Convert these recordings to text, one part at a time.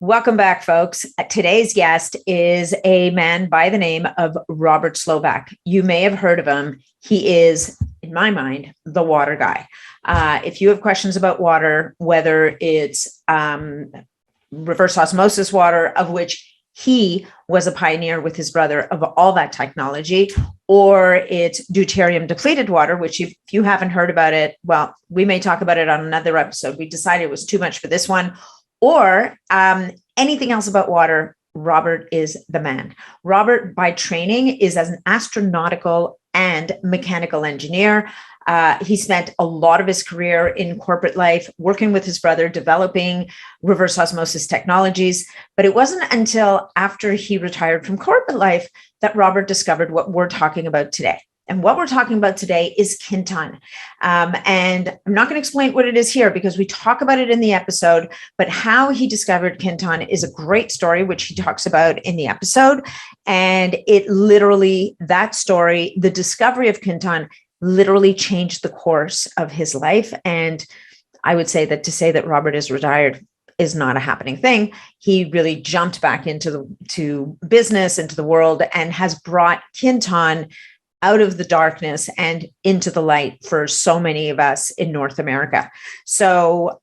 Welcome back, folks. Today's guest is a man by the name of Robert Slovak. You may have heard of him. He is, in my mind, the water guy. If you have questions about water, whether it's reverse osmosis water, of which he was a pioneer with his brother of all that technology, or it's deuterium depleted water, which if you haven't heard about it, well, we may talk about it on another episode. We decided it was too much for this one. Or anything else about water, Robert is the man. Robert, by training, is as an astronautical and mechanical engineer. He spent a lot of his career in corporate life working with his brother, developing reverse osmosis technologies. But it wasn't until after he retired from corporate life that Robert discovered what we're talking about today. And what we're talking about today is Quinton. And I'm not going to explain what it is here because we talk about it in the episode, but how he discovered Quinton is a great story, which he talks about in the episode. And it literally, that story, the discovery of Quinton literally changed the course of his life. And I would say that to say that Robert is retired is not a happening thing. He really jumped back into business, into the world, and has brought Quinton out of the darkness and into the light for so many of us in North America. So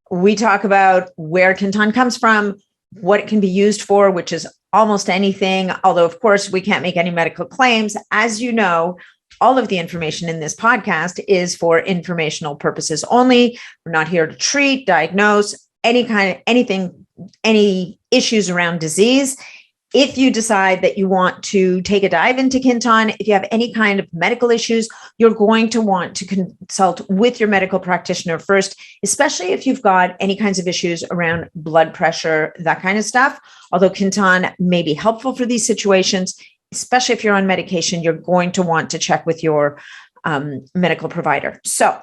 we talk about where Quinton comes from, what it can be used for, which is almost anything, although of course we can't make any medical claims. As you know, all of the information in this podcast is for informational purposes only. We're not here to treat, diagnose, any issues around disease. If you decide that you want to take a dive into Quinton, if you have any kind of medical issues, you're going to want to consult with your medical practitioner first, especially if you've got any kinds of issues around blood pressure, that kind of stuff. Although Quinton may be helpful for these situations, especially if you're on medication, you're going to want to check with your medical provider. So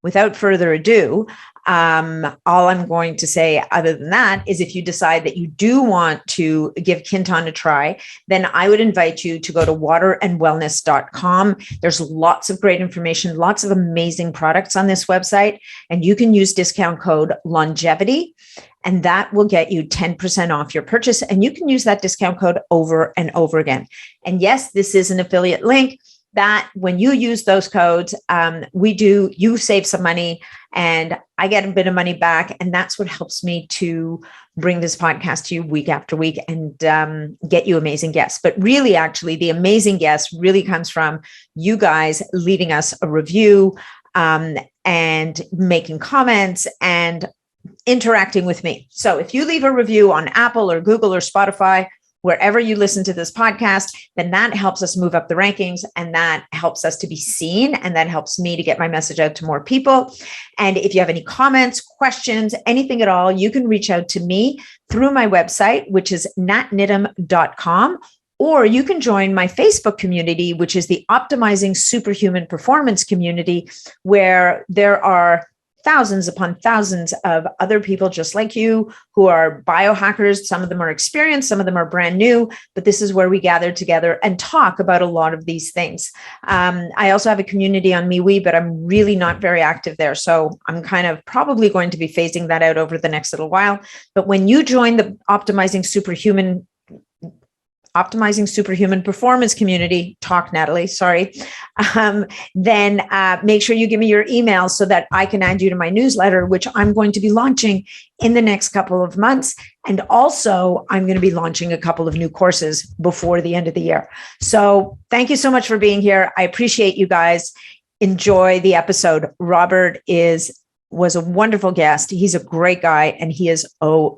without further ado, all I'm going to say other than that is if you decide that you do want to give Quinton a try, then I would invite you to go to waterandwellness.com. There's lots of great information, lots of amazing products on this website, and you can use discount code longevity, and that will get you 10% off your purchase. And you can use that discount code over and over again. And yes, this is an affiliate link. That when you use those codes, you save some money and I get a bit of money back. And that's what helps me to bring this podcast to you week after week and get you amazing guests. But really, actually, the amazing guest really comes from you guys leaving us a review and making comments and interacting with me. So if you leave a review on Apple or Google or Spotify, wherever you listen to this podcast, then that helps us move up the rankings and that helps us to be seen. And that helps me to get my message out to more people. And if you have any comments, questions, anything at all, you can reach out to me through my website, which is natnidham.com, or you can join my Facebook community, which is the Optimizing Superhuman Performance community, where there are thousands upon thousands of other people just like you who are biohackers. Some of them are experienced, some of them are brand new, but this is where we gather together and talk about a lot of these things. I also have a community on MeWe, but I'm really not very active there. So I'm kind of probably going to be phasing that out over the next little while. But when you join the Optimizing Superhuman Performance community, Natalie, sorry, then make sure you give me your email so that I can add you to my newsletter, which I'm going to be launching in the next couple of months. And also, I'm going to be launching a couple of new courses before the end of the year. So thank you so much for being here. I appreciate you guys. Enjoy the episode. Robert was a wonderful guest. He's a great guy, and he is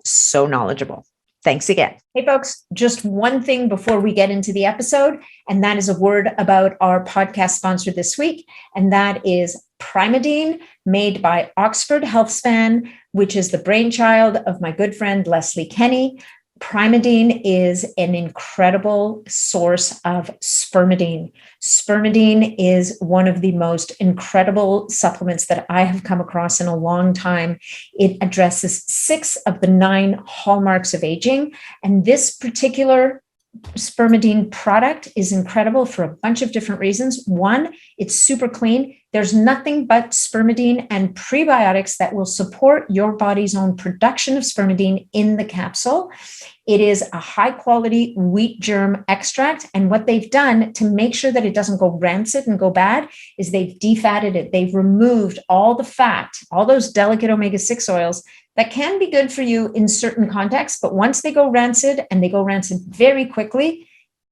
so knowledgeable. Thanks again. Hey, folks, just one thing before we get into the episode, and that is a word about our podcast sponsor this week, and that is Primadine, made by Oxford HealthSpan, which is the brainchild of my good friend, Leslie Kenny. Primadine is an incredible source of spermidine. Spermidine is one of the most incredible supplements that I have come across in a long time. It addresses 6 of the 9 hallmarks of aging. And this particular spermidine product is incredible for a bunch of different reasons. One, it's super clean. There's nothing but spermidine and prebiotics that will support your body's own production of spermidine in the capsule. It is a high quality wheat germ extract. And what they've done to make sure that it doesn't go rancid and go bad is they've defatted it. They've removed all the fat, all those delicate omega-6 oils that can be good for you in certain contexts. But once they go rancid, and they go rancid very quickly,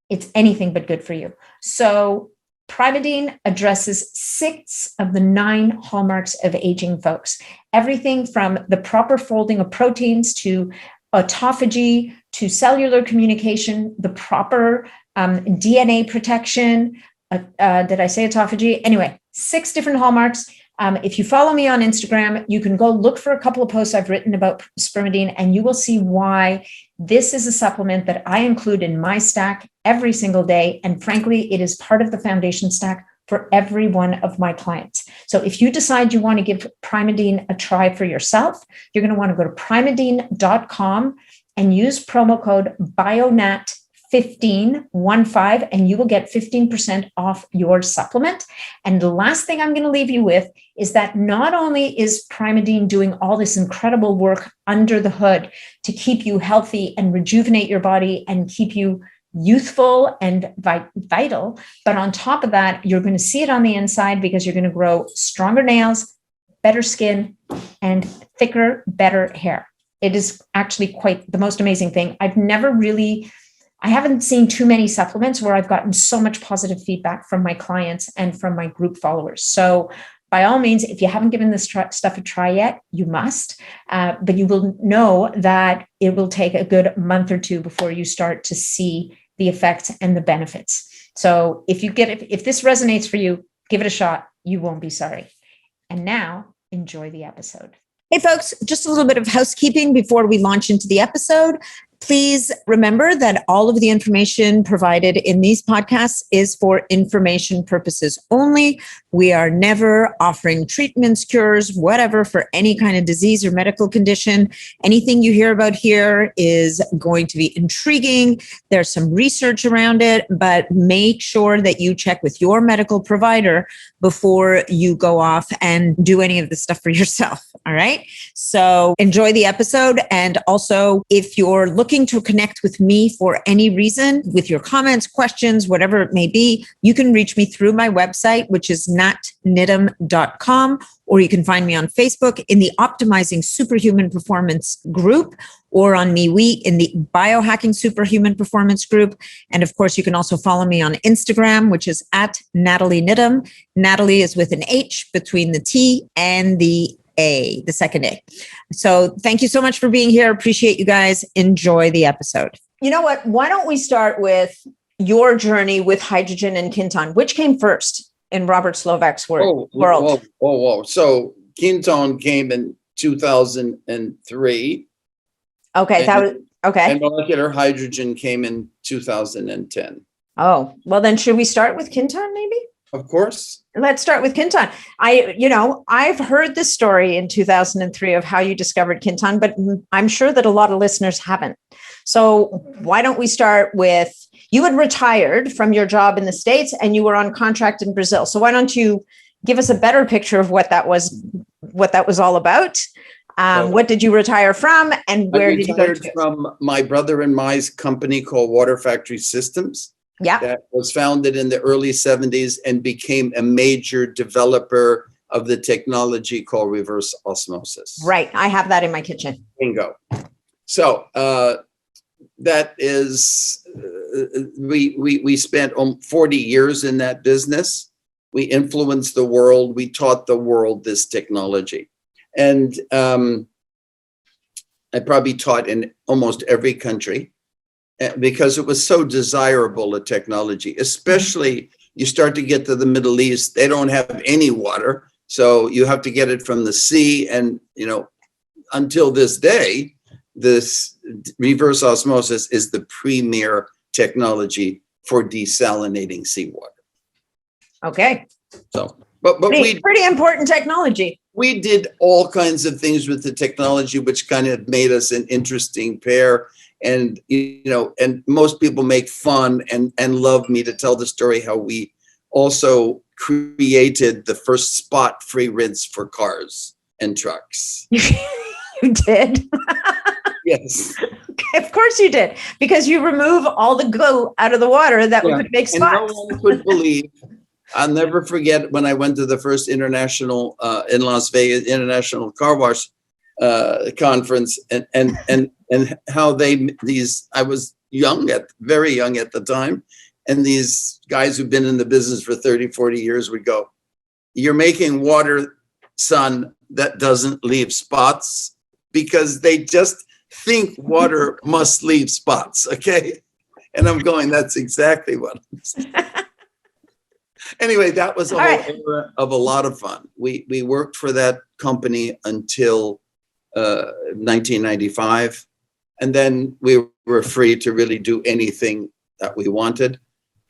it's anything but good for you. So Primidine addresses 6 of the 9 hallmarks of aging, folks. Everything from the proper folding of proteins to autophagy to cellular communication, the proper DNA protection. Did I say autophagy? Anyway, 6 different hallmarks. If you follow me on Instagram, you can go look for a couple of posts I've written about spermidine, and you will see why this is a supplement that I include in my stack every single day. And frankly, it is part of the foundation stack for every one of my clients. So if you decide you want to give Primidine a try for yourself, you're going to want to go to primidine.com and use promo code BIONAT15, and you will get 15% off your supplement. And the last thing I'm going to leave you with is that not only is Primidine doing all this incredible work under the hood to keep you healthy and rejuvenate your body and keep you youthful and vital, but on top of that, you're going to see it on the inside because you're going to grow stronger nails, better skin, and thicker, better hair. It is actually quite the most amazing thing. I haven't seen too many supplements where I've gotten so much positive feedback from my clients and from my group followers. So by all means, if you haven't given this stuff a try yet, you must, but you will know that it will take a good month or 2 before you start to see the effects and the benefits. So if this resonates for you, give it a shot. You won't be sorry. And now enjoy the episode. Hey folks, just a little bit of housekeeping before we launch into the episode. Please remember that all of the information provided in these podcasts is for information purposes only. We are never offering treatments, cures, whatever for any kind of disease or medical condition. Anything you hear about here is going to be intriguing. There's some research around it, but make sure that you check with your medical provider before you go off and do any of this stuff for yourself. All right. So enjoy the episode. And also, if you're looking to connect with me for any reason, with your comments, questions, whatever it may be, you can reach me through my website, which is natnidham.com, or you can find me on Facebook in the Optimizing Superhuman Performance group, or on MeWe in the Biohacking Superhuman Performance group. And of course, you can also follow me on Instagram, which is at Natalie Nidham. Natalie is with an H between the T and the second A. So thank you so much for being here. Appreciate you guys. Enjoy the episode. You know what? Why don't we start with your journey with hydrogen and Quinton? Which came first in Robert Slovak's world? Whoa. So Quinton came in 2003. Okay. And molecular hydrogen came in 2010. Oh, well then should we start with Quinton maybe? Of course. Let's start with Quinton. I've heard this story in 2003 of how you discovered Quinton, but I'm sure that a lot of listeners haven't. So why don't we start with, you had retired from your job in the States and you were on contract in Brazil. So why don't you give us a better picture of what that was all about? What did you retire from, and where did you go to? From my brother and my company called Water Factory Systems. Yeah. That was founded in the early 70s and became a major developer of the technology called reverse osmosis. Right. I have that in my kitchen. Bingo. So that is, we spent 40 years in that business. We influenced the world. We taught the world this technology. And I probably taught in almost every country because it was so desirable a technology, especially you start to get to the Middle East. They don't have any water. So you have to get it from the sea. And, until this day, this reverse osmosis is the premier technology for desalinating seawater. Okay. So, but pretty important technology. We did all kinds of things with the technology, which kind of made us an interesting pair. And, and most people make fun and love me to tell the story how we also created the first spot-free rinse for cars and trucks. You did? Yes. Okay, of course you did, because you remove all the goo out of the water that could make spots. And no one could believe. I'll never forget when I went to the first international in Las Vegas International Car Wash conference, and how I was very young at the time, and these guys who've been in the business for 30, 40 years would go, "You're making water, son, that doesn't leave spots," because they just think water must leave spots. Okay. And I'm going, that's exactly what I'm saying. Anyway, that was a whole era of a lot of fun. We worked for that company until 1995. And then we were free to really do anything that we wanted.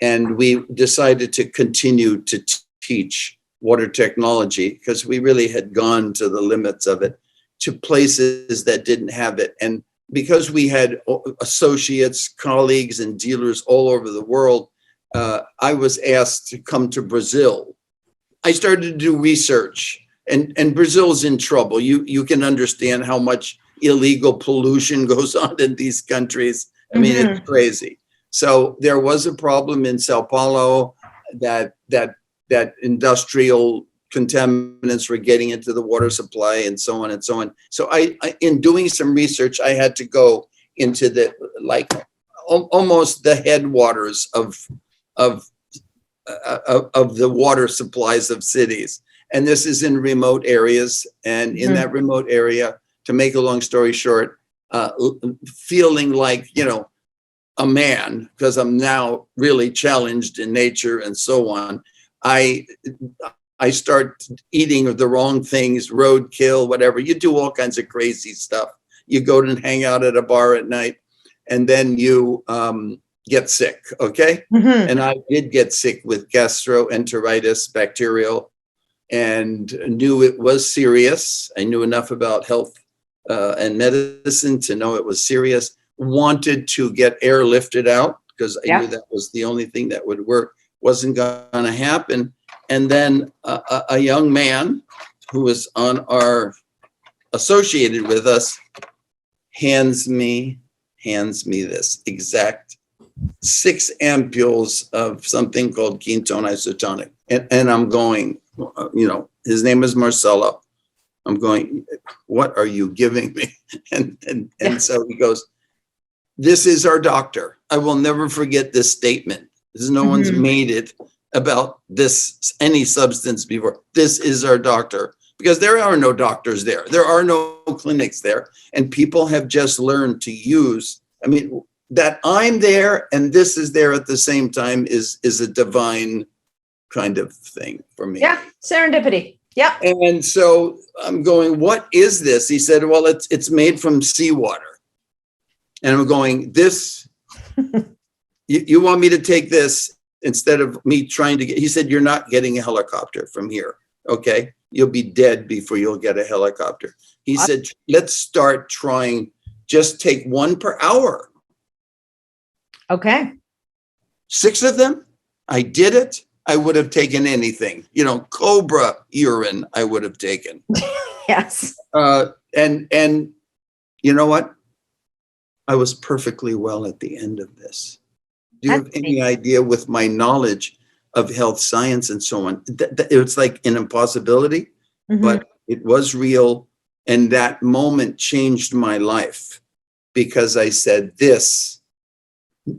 And we decided to continue to teach water technology because we really had gone to the limits of it, to places that didn't have it. And because we had associates, colleagues, and dealers all over the world, I was asked to come to Brazil. I started to do research, and Brazil's in trouble. You can understand how much illegal pollution goes on in these countries. I mean, it's crazy. So there was a problem in Sao Paulo that industrial contaminants were getting into the water supply, and so on and so on. So I in doing some research, I had to go into the almost the headwaters of the water supplies of cities. And this is in remote areas. And in that remote area, to make a long story short, feeling like, a man, because I'm now really challenged in nature and so on, I start eating the wrong things, roadkill, whatever. You do all kinds of crazy stuff. You go and hang out at a bar at night, and then you get sick, okay? And I did get sick with gastroenteritis, bacterial, and knew it was serious. I knew enough about health and medicine to know it was serious. Wanted to get airlifted out because I knew that was the only thing that would work. Wasn't going to happen. And then a young man who was associated with us hands me this exact 6 ampules of something called Quinton Isotonic. And I'm going, his name is Marcelo. I'm going, what are you giving me? And so he goes, "This is our doctor." I will never forget this statement. Because no one's made it about this, any substance before. This is our doctor. Because there are no doctors there. There are no clinics there. And people have just learned to use, that I'm there and this is there at the same time is a divine kind of thing for me. Yeah, serendipity. Yeah. And so I'm going, what is this? He said, well, it's made from seawater. And I'm going, this, you want me to take this instead of me trying to get, he said, you're not getting a helicopter from here. Okay. You'll be dead before you'll get a helicopter. He said, let's start trying, just take 1 per hour. Okay. 6 of them. I did it. I would have taken anything, cobra urine, I would have taken. Yes. And you know what? I was perfectly well at the end of this. Do you have any idea, with my knowledge of health science and so on, it's like an impossibility, but it was real. And that moment changed my life because I said,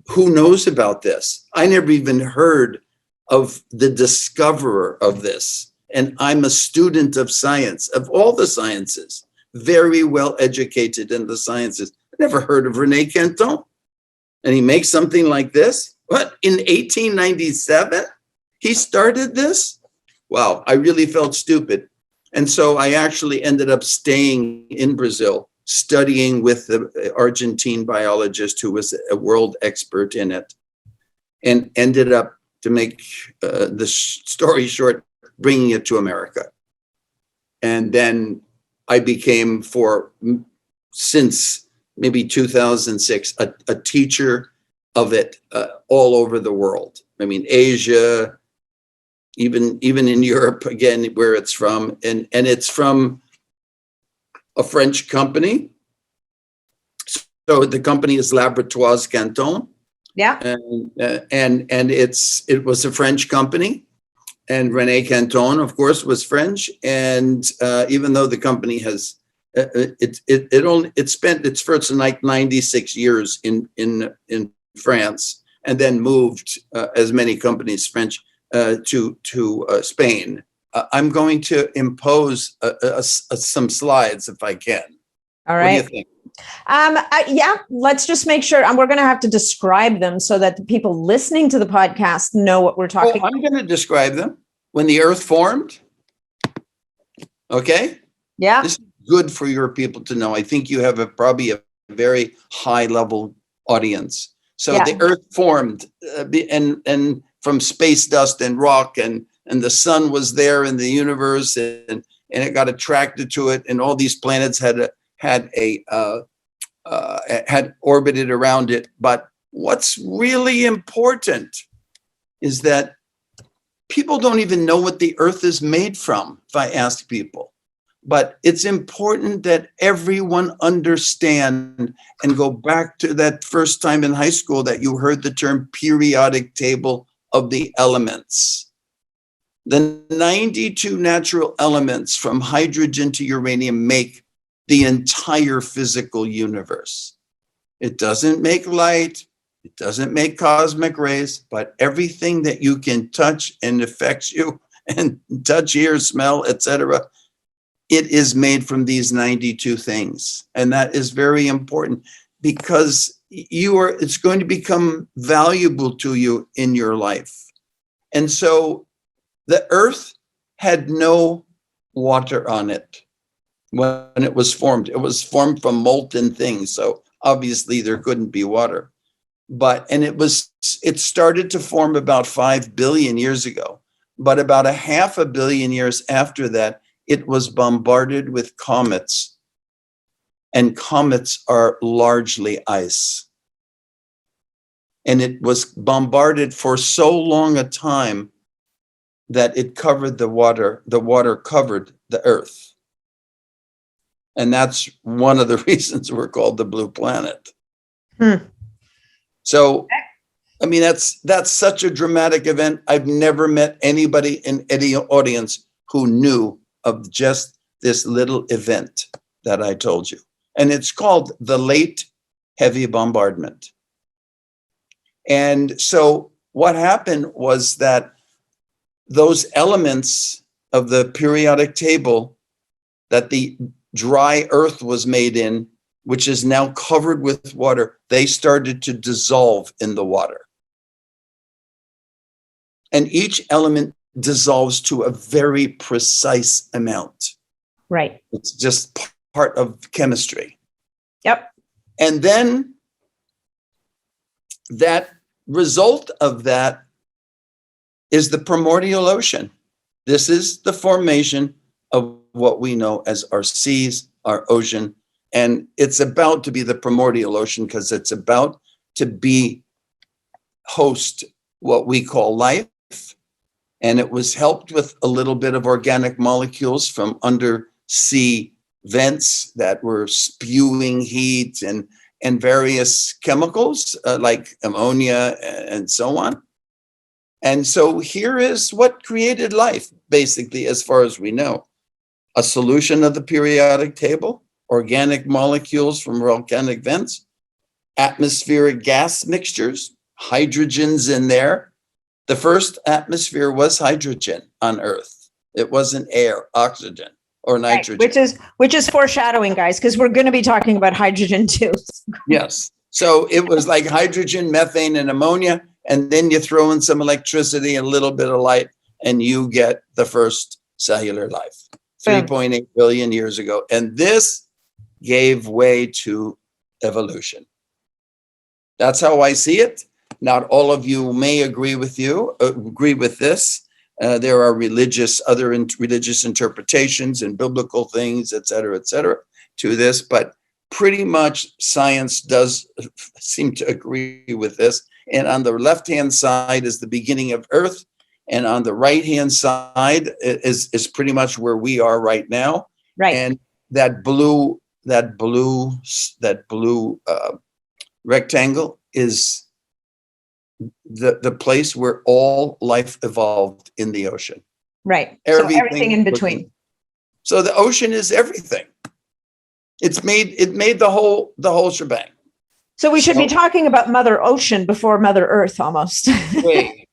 who knows about this? I never even heard of the discoverer of this. And I'm a student of science, of all the sciences, very well educated in the sciences. I never heard of Rene Quinton. And he makes something like this? What, in 1897? He started this? Wow, I really felt stupid. And so I actually ended up staying in Brazil, studying with the Argentine biologist who was a world expert in it, and ended up, to make the story short, bringing it to America. And then I became, since maybe 2006, a teacher of it all over the world. I mean, Asia, even in Europe, again, where it's from. And it's from a French company. So the company is Laboratoires Quinton. Yeah. And it was a French company. And René Quinton, of course, was French. And even though the company has, it spent its first like 96 years in France, and then moved, as many companies French, to Spain. I'm going to impose some slides if I can. All right. What do you think? Yeah, let's just make sure, and we're going to have to describe them so that the people listening to the podcast know what we're talking about. I'm going to describe them. When the earth formed, okay? Yeah. This is good for your people to know. I think you have probably a very high level audience. So the earth formed and from space dust and rock, and the sun was there in the universe, and it got attracted to it, and all these planets had orbited around it. But what's really important is that people don't even know what the earth is made from, if I ask people. But it's important that everyone understand and go back to that first time in high school that you heard the term periodic table of the elements. The 92 natural elements from hydrogen to uranium make the entire physical universe. It doesn't make light, it doesn't make cosmic rays, but everything that you can touch and affects you, and touch, hear, smell, etc., it is made from these 92 things. And that is very important, because it's going to become valuable to you in your life. And so the earth had no water on it when it was formed. It was formed from molten things. So obviously there couldn't be water. It started to form about 5 billion years ago. But about 500 million years after that, it was bombarded with comets. And comets are largely ice. And it was bombarded for so long a time that it covered the water. The water covered the earth. And that's one of the reasons we're called the blue planet. So, I mean, that's such a dramatic event. I've never met anybody in any audience who knew of just this little event that I told you. And it's called the Late Heavy Bombardment. And so what happened was that those elements of the periodic table that the dry earth was made in, which is now covered with water, they started to dissolve in the water. And each element dissolves to a very precise amount. Right. It's just part of chemistry. Yep. And then that result of that is the primordial ocean. This is the formation of what we know as our seas, our ocean. And it's about to be the primordial ocean because it's about to host what we call life. And it was helped with a little bit of organic molecules from undersea vents that were spewing heat and various chemicals like ammonia and so on. And so here is what created life, basically, as far as we know. A solution of the periodic table, organic molecules from volcanic vents, atmospheric gas mixtures, hydrogens in there. The first atmosphere was hydrogen on Earth. It wasn't air, oxygen, or nitrogen. Right, which is foreshadowing, guys, because we're going to be talking about hydrogen too. Yes. So it was like hydrogen, methane, and ammonia, and then you throw in some electricity and a little bit of light, and you get the first cellular life 3.8 billion years ago. And this gave way to evolution. That's how I see it. Not all of you may agree with this. There are religious interpretations and biblical things, et cetera, to this. But pretty much science does seem to agree with this. And on the left-hand side is the beginning of Earth. And on the right-hand side is pretty much where we are right now. Right. And that blue rectangle is the place where all life evolved in the ocean. Right. So everything in between. So the ocean is everything. It made the whole shebang. So we should be talking about Mother Ocean before Mother Earth almost.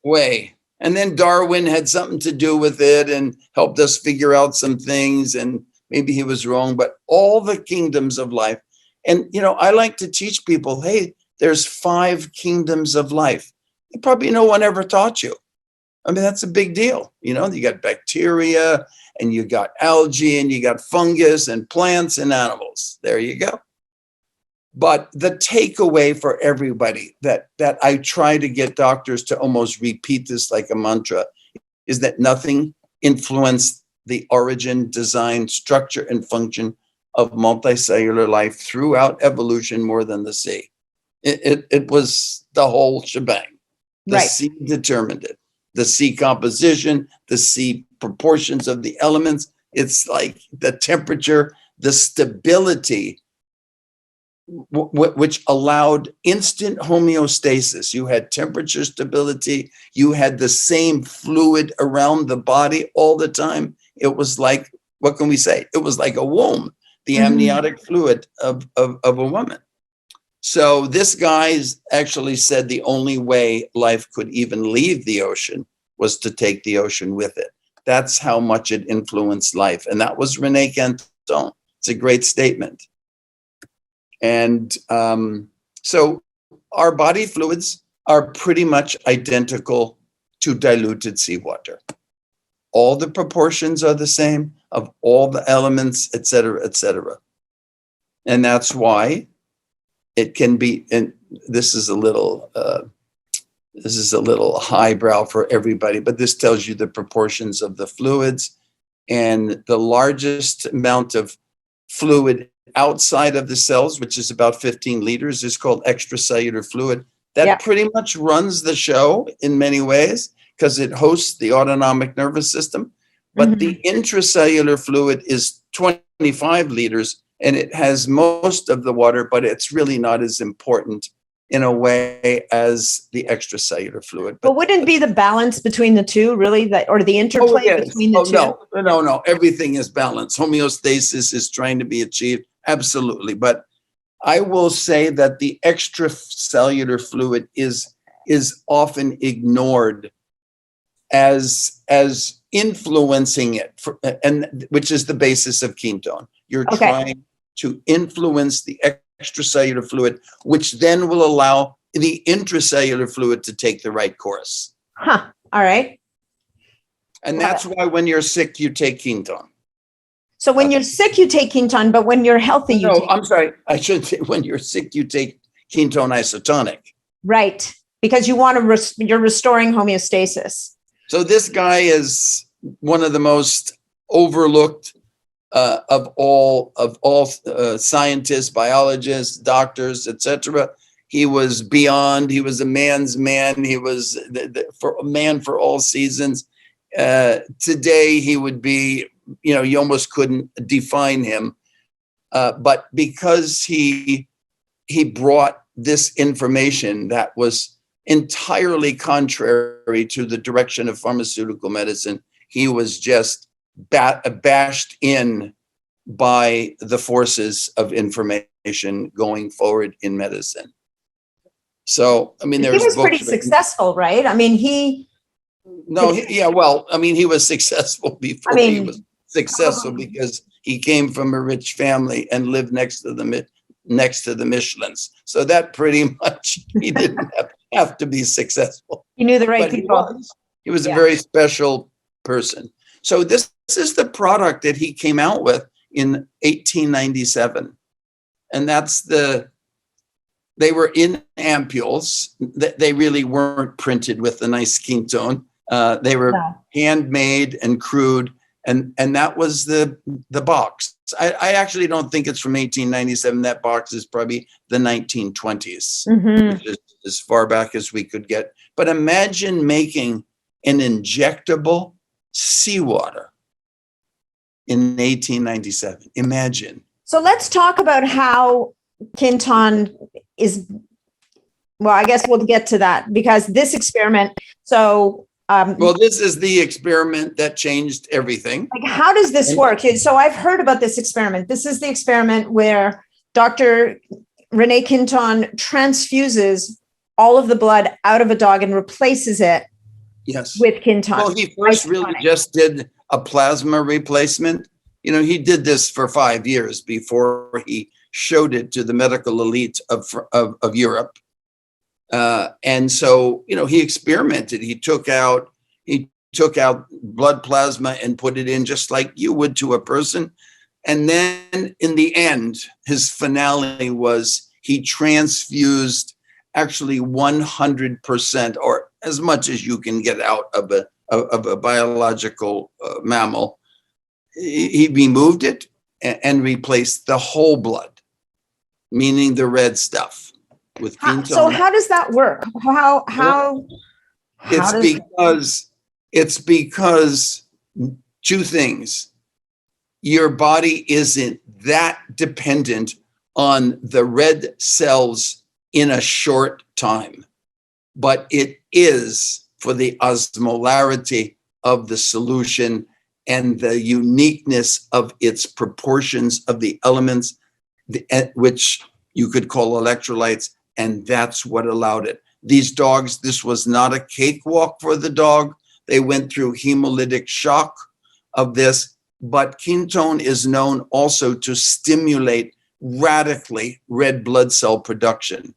way. And then Darwin had something to do with it and helped us figure out some things. And maybe he was wrong, but all the kingdoms of life. And, I like to teach people, hey, there's 5 kingdoms of life. Probably no one ever taught you. I mean, that's a big deal. You got bacteria and you got algae and you got fungus and plants and animals. There you go. But the takeaway for everybody that I try to get doctors to almost repeat this like a mantra is that nothing influenced the origin, design, structure, and function of multicellular life throughout evolution more than the sea. It was the whole shebang. The sea determined it. The sea composition, the sea proportions of the elements. It's like the temperature, the stability, which allowed instant homeostasis. You had temperature stability. You had the same fluid around the body all the time. It was like, what can we say? It was like a womb, the amniotic fluid of a woman. So this guy actually said the only way life could even leave the ocean was to take the ocean with it. That's how much it influenced life. And that was Rene Quinton. It's a great statement. And so our body fluids are pretty much identical to diluted seawater. All the proportions are the same of all the elements, et cetera, et cetera. And that's why it can be, and this is a little highbrow for everybody, but this tells you the proportions of the fluids, and the largest amount of fluid outside of the cells, which is about 15 liters, is called extracellular fluid. That pretty much runs the show in many ways because it hosts the autonomic nervous system. But the intracellular fluid is 25 liters, and it has most of the water, but it's really not as important in a way as the extracellular fluid. But wouldn't it be the balance between the two, really, or the interplay between the two? No. Everything is balanced. Homeostasis is trying to be achieved. Absolutely. But I will say that the extracellular fluid is often ignored as influencing it, and which is the basis of Quinton. You're trying to influence the extracellular fluid, which then will allow the intracellular fluid to take the right course. All right. And that's why when you're sick, you take Quinton. So when you're sick, you take Quinton, but when you're healthy, I'm sorry. I should say when you're sick, you take Quinton Isotonic. Right. Because you want to, you're restoring homeostasis. So this guy is one of the most overlooked of all scientists, biologists, doctors, etc. He was beyond. He was a man's man. He was for a man for all seasons. Today he would be, you almost couldn't define him, but because he brought this information that was entirely contrary to the direction of pharmaceutical medicine, he was just bashed in by the forces of information going forward in medicine. So, I mean, there's he was pretty successful, right? I mean, he was successful before he was successful because he came from a rich family and lived next to the Michelins. So that pretty much, he didn't have to be successful. He knew the right people. He was a very special person. So this is the product that he came out with in 1897. And they were in ampules. They really weren't printed with a nice Quinton. They were handmade and crude. And that was the box. I actually don't think it's from 1897. That box is probably the 1920s, which is as far back as we could get. But imagine making an injectable seawater in 1897. Imagine. So let's talk about how Quinton is. Well, I guess we'll get to that because this experiment. So, well, this is the experiment that changed everything. Like, how does this work? So I've heard about this experiment. This is the experiment where Dr. Rene Quinton transfuses all of the blood out of a dog and replaces it. Yes. With Quinton. Well, he first really just did a plasma replacement. You know, he did this for 5 years before he showed it to the medical elite of Europe. And so, you know, he experimented. He took out blood plasma and put it in just like you would to a person. And then in the end, his finale was he transfused actually 100%, or as much as you can get out of a biological mammal. He removed it and replaced the whole blood, meaning the red stuff. With so how does that work? It's because two things. Your body isn't that dependent on the red cells in a short time, but it is for the osmolarity of the solution and the uniqueness of its proportions of the elements, which you could call electrolytes. And that's what allowed it. These dogs, this was not a cakewalk for the dog. They went through hemolytic shock of this, but Quinton is known also to stimulate radically red blood cell production.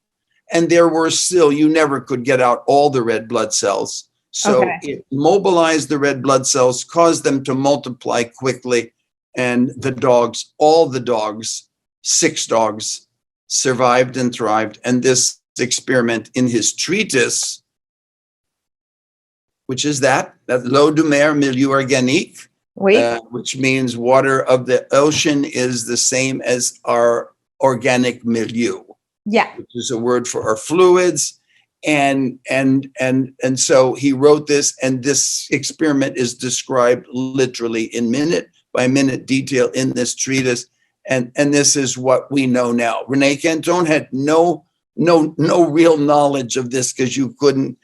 And there were still, you never could get out all the red blood cells. So it mobilized the red blood cells, caused them to multiply quickly. And the dogs, all the dogs, 6 dogs, survived and thrived. And this experiment in his treatise, which is that l'eau de mer milieu organique, which means water of the ocean is the same as our organic milieu. Yeah. Which is a word for our fluids. And so he wrote this, and this experiment is described literally in minute by minute detail in this treatise. And this is what we know now. Rene Quinton had no real knowledge of this because you couldn't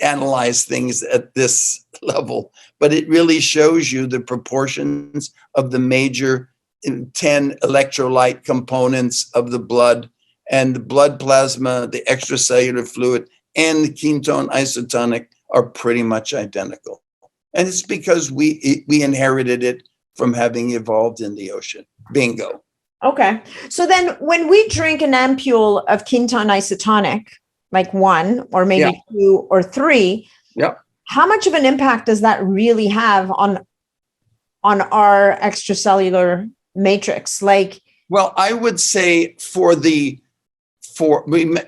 analyze things at this level. But it really shows you the proportions of the major 10 electrolyte components of the blood, and the blood plasma, the extracellular fluid, and the Quinton Isotonic are pretty much identical. And it's because we inherited it from having evolved in the ocean. Bingo. Okay. So then when we drink an ampule of Quinton Isotonic, like 1 or maybe 2 or 3, how much of an impact does that really have on our extracellular matrix? Like, well, I would say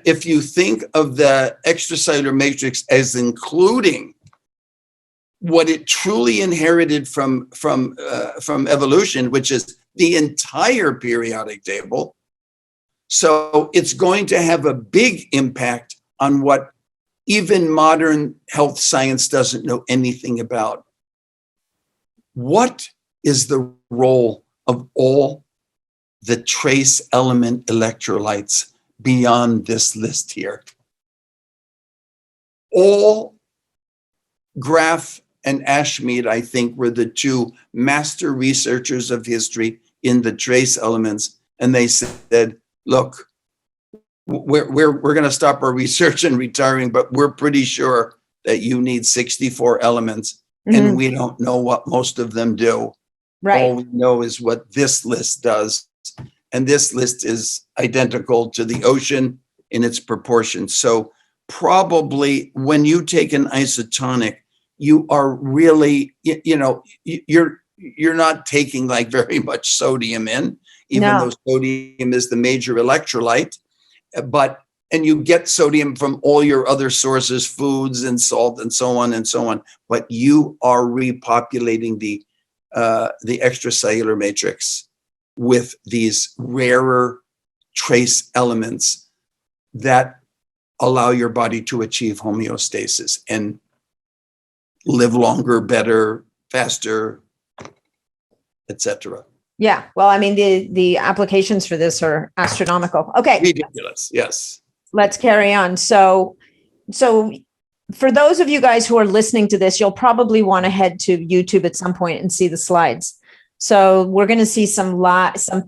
if you think of the extracellular matrix as including what it truly inherited from evolution, which is the entire periodic table. So it's going to have a big impact on what even modern health science doesn't know anything about. What is the role of all the trace element electrolytes beyond this list here? All Graf and Ashmead, I think, were the 2 master researchers of history in the trace elements. And they said, look, we're going to stop our research and retiring, but we're pretty sure that you need 64 elements. And we don't know what most of them do. Right. All we know is what this list does. And this list is identical to the ocean in its proportions. So probably when you take an isotonic, you are really, you're not taking like very much sodium in, even though sodium is the major electrolyte. And you get sodium from all your other sources, foods and salt and so on and so on. But you are repopulating the the extracellular matrix with these rarer trace elements that allow your body to achieve homeostasis and live longer, better, faster, etc. Yeah. Well, I mean, the applications for this are astronomical. Okay. Ridiculous. Yes. Let's carry on. So for those of you guys who are listening to this, you'll probably want to head to YouTube at some point and see the slides. So we're going to see some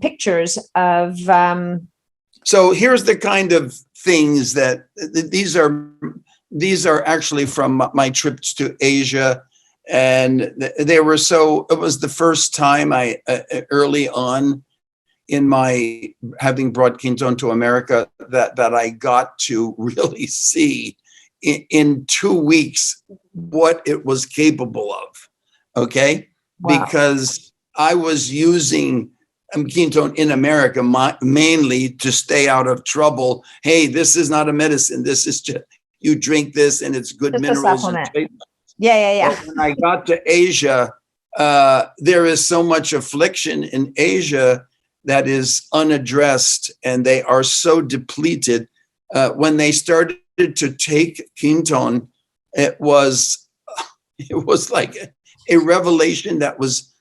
pictures of. So here's the kind of things that these are actually from my trips to Asia, and it was the first time I early on in my having brought Quinton to America that I got to really see in 2 weeks what it was capable of. Okay. Wow. Because I was using Quinton in America mainly to stay out of trouble. Hey, this is not a medicine. This is just, you drink this and it's good minerals. And yeah. But when I got to Asia, there is so much affliction in Asia that is unaddressed, and they are so depleted. When they started to take Quinton, it was like a revelation that was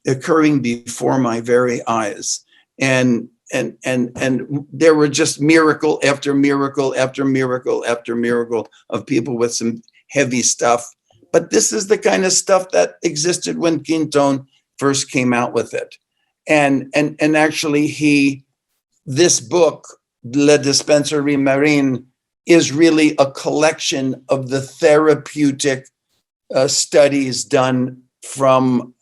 occurring before my very eyes, and there were just miracle after miracle after miracle after miracle of people with some heavy stuff. But this is the kind of stuff that existed when Quinton first came out with it. And actually this book, Le Dispenserie Marine, is really a collection of the therapeutic studies done from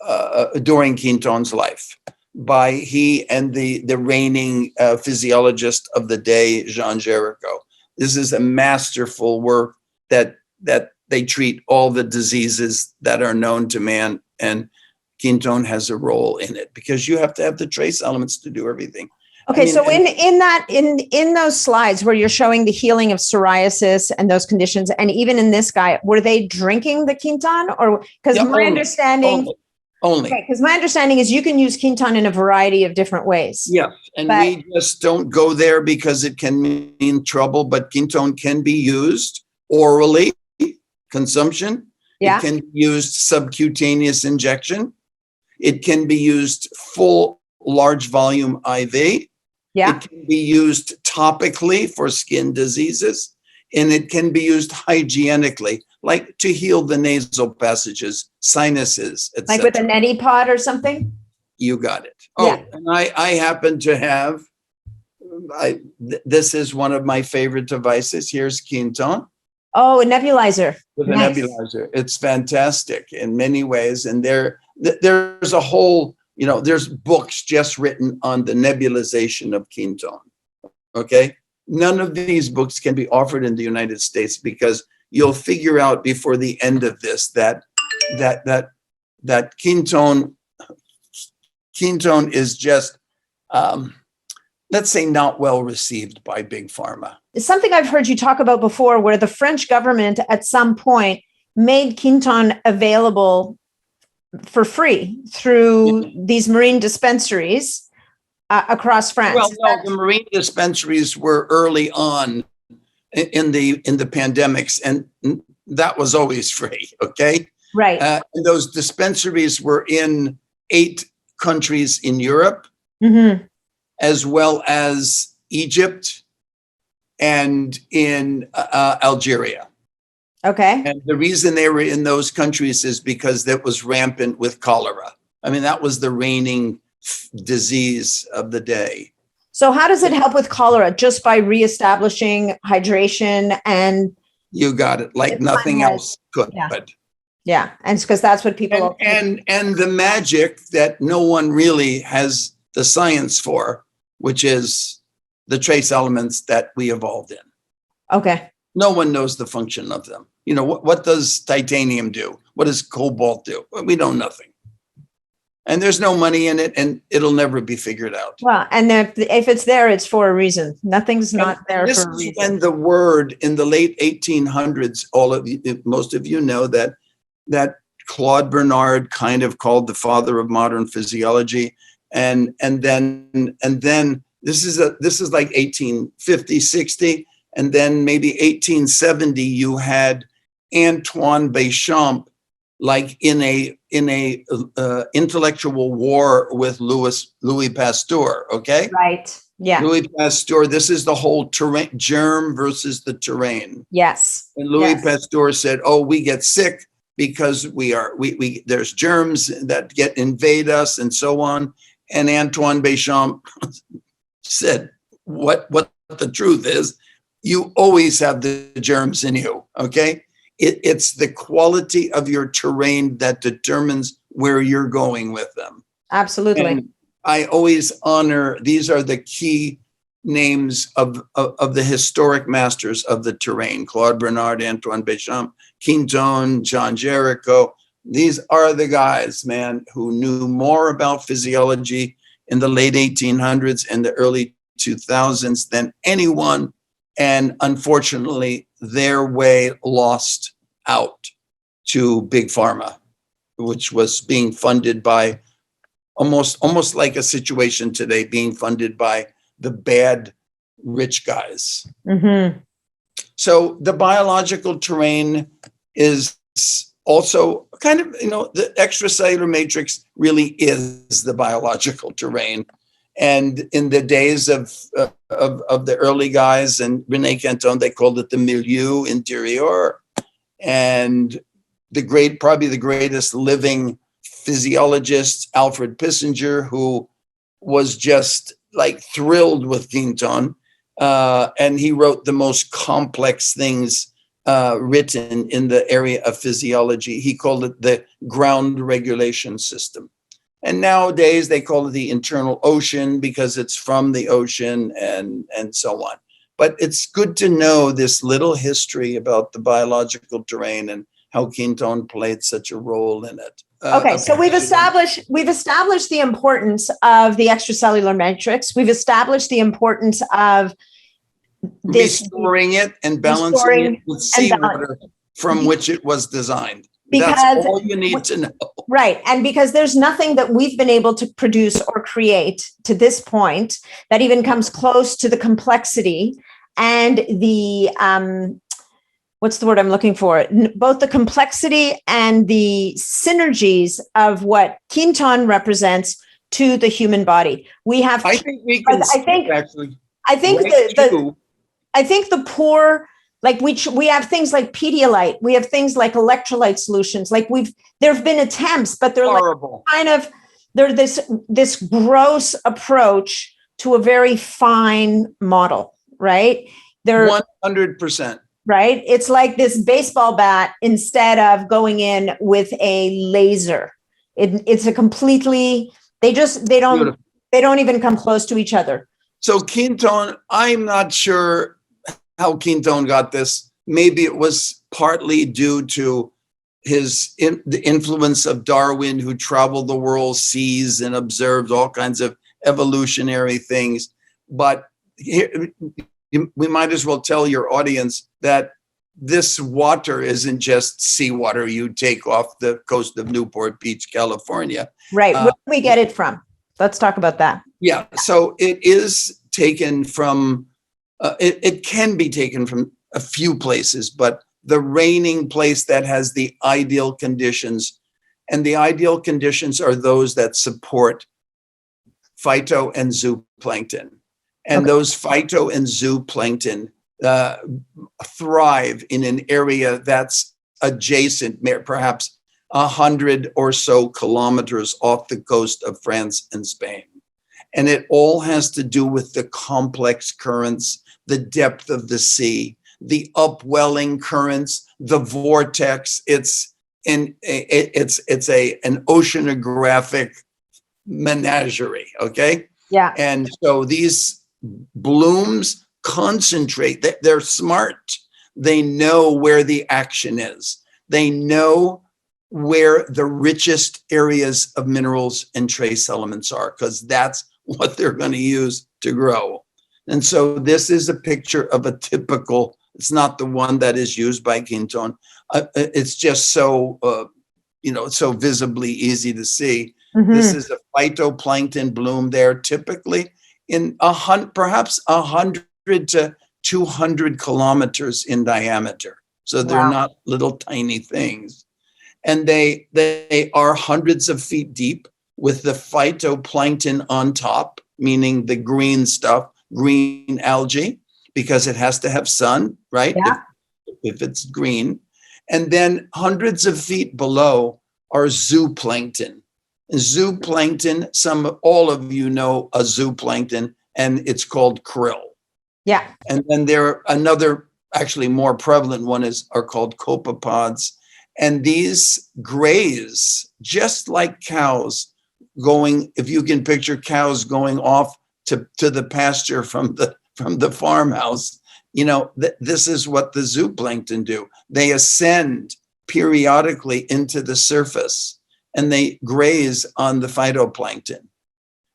during Quinton's life by he and the reigning physiologist of the day, Jean Jericho. This is a masterful work that they treat all the diseases that are known to man, and Quinton has a role in it because you have to have the trace elements to do everything. Okay, so in those slides where you're showing the healing of psoriasis and those conditions, and even in this guy, were they drinking the Quinton, or because my understanding is you can use Quinton in a variety of different ways. Yeah, and we just don't go there because it can mean trouble. But Quinton can be used orally, consumption. Yeah. It can be used subcutaneous injection. It can be used full large volume IV. Yeah. It can be used topically for skin diseases, and it can be used hygienically, like to heal the nasal passages, sinuses, etc. Like with a neti pot or something? You got it. Oh, yeah. And I happen to have, this is one of my favorite devices. Here's Quinton. Oh, a nebulizer. With a nebulizer. It's fantastic in many ways. And there's a whole, there's books just written on the nebulization of Quinton. Okay. None of these books can be offered in the United States because you'll figure out before the end of this that Quinton is just, let's say, not well received by big pharma. It's something I've heard you talk about before, where the French government at some point made Quinton available for free through these marine dispensaries across France. Well, no, the marine dispensaries were early on in the pandemics, and that was always free. Okay, right. And those dispensaries were in 8 countries in Europe, as well as Egypt and in Algeria. Okay. And the reason they were in those countries is because that was rampant with cholera. I mean, that was the reigning disease of the day. So how does it help with cholera? Just by reestablishing hydration and... You got it. Like nothing else could. Yeah. Yeah. And it's because that's what people... And the magic that no one really has the science for, which is the trace elements that we evolved in. Okay. No one knows the function of them. What does titanium do? What does cobalt do? We know nothing. And there's no money in it, and it'll never be figured out. Well, and if it's there, it's for a reason. Nothing's not there for a reason. This is when the word in the late 1800s, most of you know that Claude Bernard kind of called the father of modern physiology. And then this is like 1850, 60. And then maybe 1870, you had Antoine Béchamp, like in a intellectual war with Louis Pasteur. Okay. Right. Yeah. Louis Pasteur, this is the whole terrain, germ versus the terrain. Yes. And Louis Yes. Pasteur said, "Oh, we get sick because there's germs that invade us and so on." And Antoine Béchamp said, "What the truth is, you always have the germs in you. Okay, it's the quality of your terrain that determines where you're going with them." Absolutely. And I always honor, these are the key names of the historic masters of the terrain: Claude Bernard, Antoine Béchamp, Quinton, John Jericho. These are the guys, man, who knew more about physiology in the late 1800s and the early 2000s than anyone. And unfortunately, their way lost out to Big Pharma, which was being funded by almost like a situation today, being funded by the bad rich guys. Mm-hmm. So the biological terrain is also kind of, the extracellular matrix really is the biological terrain. And in the days of the early guys and Rene Quinton, they called it the milieu interior. And probably the greatest living physiologist, Alfred Pissinger, who was just like thrilled with Quinton. And he wrote the most complex things written in the area of physiology. He called it the ground regulation system. And nowadays they call it the internal ocean because it's from the ocean and so on. But it's good to know this little history about the biological terrain and how Quinton played such a role in it. Okay, so we've established the importance of the extracellular matrix. We've established the importance of this restoring it and balancing it with seawater from which it was designed. That's all you need to know. Right. And because there's nothing that we've been able to produce or create to this point that even comes close to the complexity and the, what's the word I'm looking for? Both the complexity and the synergies of what Quinton represents to the human body. We have, I think we can I think the poor, like we have things like Pedialyte, we have things like electrolyte solutions. Like there have been attempts, but they're horrible. They're this gross approach to a very fine model, right? They're 100%. Right. It's like this baseball bat instead of going in with a laser. It's a completely, they don't even come close to each other. So Quinton, I'm not sure how Quinton got this. Maybe it was partly due to the influence of Darwin, who traveled the world seas and observed all kinds of evolutionary things. But here, we might as well tell your audience that this water isn't just seawater you take off the coast of Newport Beach, California. Right. Where do we get it from? Let's talk about that. Yeah. So it is taken from, it can be taken from a few places, but the reigning place that has the ideal conditions, and the ideal conditions are those that support phyto and zooplankton. And those phyto and zooplankton thrive in an area that's adjacent, perhaps 100 or so kilometers off the coast of France and Spain. And it all has to do with the complex currents, the depth of the sea, the upwelling currents, the vortex. It's an oceanographic menagerie, okay? Yeah. And so these blooms concentrate. They're smart. They know where the action is. They know where the richest areas of minerals and trace elements are, because that's what they're going to use to grow. And so this is a picture of a typical, it's not the one that is used by Quinton. It's just so so visibly easy to see. Mhm. This is a phytoplankton bloom. They're typically in perhaps 100 to 200 kilometers in diameter. So they're Wow. not little tiny things. And they are hundreds of feet deep with the phytoplankton on top, meaning the green stuff, green algae, because it has to have sun, right? Yeah. If it's green. And then hundreds of feet below are zooplankton. Zooplankton, all of you know a zooplankton, and it's called krill. Yeah. And then there are another, actually more prevalent one are called copepods. And these graze just like cows going, if you can picture cows going off to the pasture from the farmhouse, this is what the zooplankton do. They ascend periodically into the surface and they graze on the phytoplankton.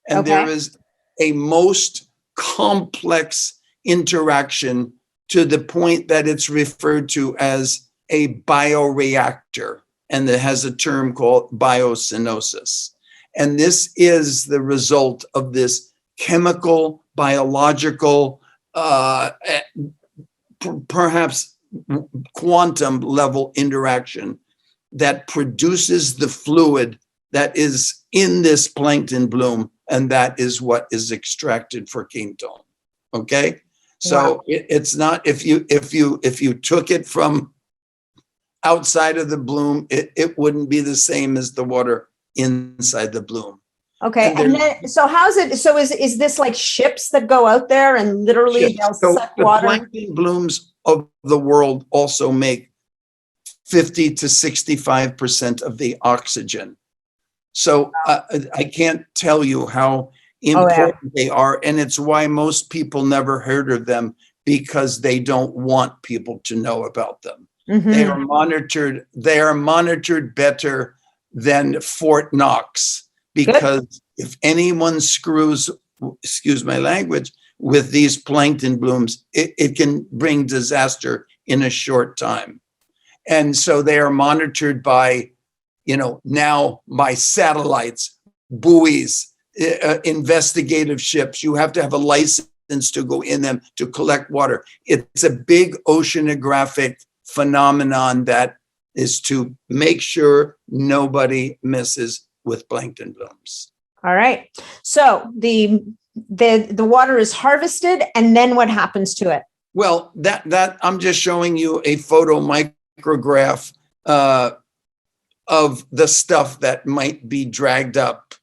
And there is a most complex interaction to the point that it's referred to as a bioreactor, and it has a term called biosinosis. And this is the result of this chemical, biological, perhaps quantum level interaction that produces the fluid that is in this plankton bloom, and that is what is extracted for Quinton. Okay, so wow. It's not, if you took it from outside of the bloom, it wouldn't be the same as the water inside the bloom. Okay, and then so how's it? So is this like ships that go out there and literally they'll suck water? The plankton blooms of the world also make 50 to 65% of the oxygen. So I can't tell you how important they are, and it's why most people never heard of them, because they don't want people to know about them. Mm-hmm. They are monitored better than Fort Knox, because if anyone screws, excuse my language, with these plankton blooms, it can bring disaster in a short time. And so they are monitored by, now by satellites, buoys, investigative ships. You have to have a license to go in them to collect water. It's a big oceanographic phenomenon that is to make sure nobody messes with plankton blooms. All right. So the water is harvested, and then what happens to it? Well, that I'm just showing you a photo micrograph of the stuff that might be dragged up.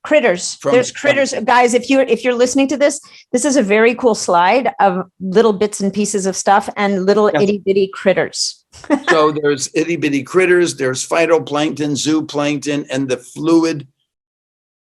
Critters. There's critters, guys. If you're listening to this is a very cool slide of little bits and pieces of stuff and little itty bitty critters. So there's itty bitty critters. There's phytoplankton, zooplankton, and the fluid,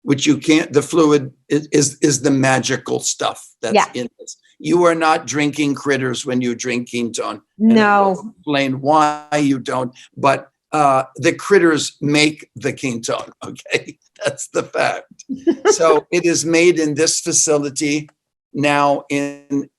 which the fluid is the magical stuff that's in this. You are not drinking critters when you drink Quinton. No. I'll explain why you don't, but the critters make the Quinton. Okay, that's the fact. So it is made in this facility now in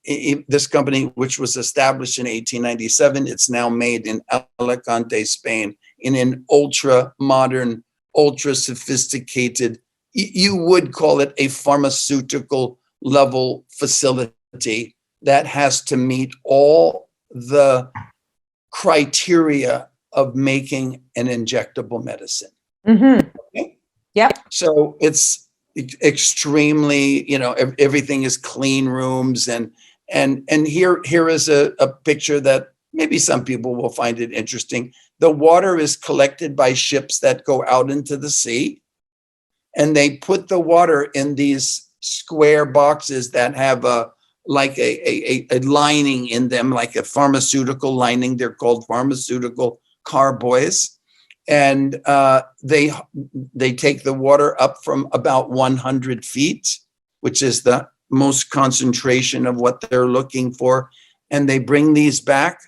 this company, which was established in 1897. It's now made in Alicante, Spain, in an ultra modern, ultra sophisticated, you would call it a pharmaceutical level facility that has to meet all the criteria of making an injectable medicine. Mm-hmm. Okay? Yep. So it's extremely, everything is clean rooms, and here is a picture that maybe some people will find it interesting. The water is collected by ships that go out into the sea, and they put the water in these square boxes that have a lining in them, like a pharmaceutical lining. They're called pharmaceutical carboys. And they take the water up from about 100 feet, which is the most concentration of what they're looking for. And they bring these back,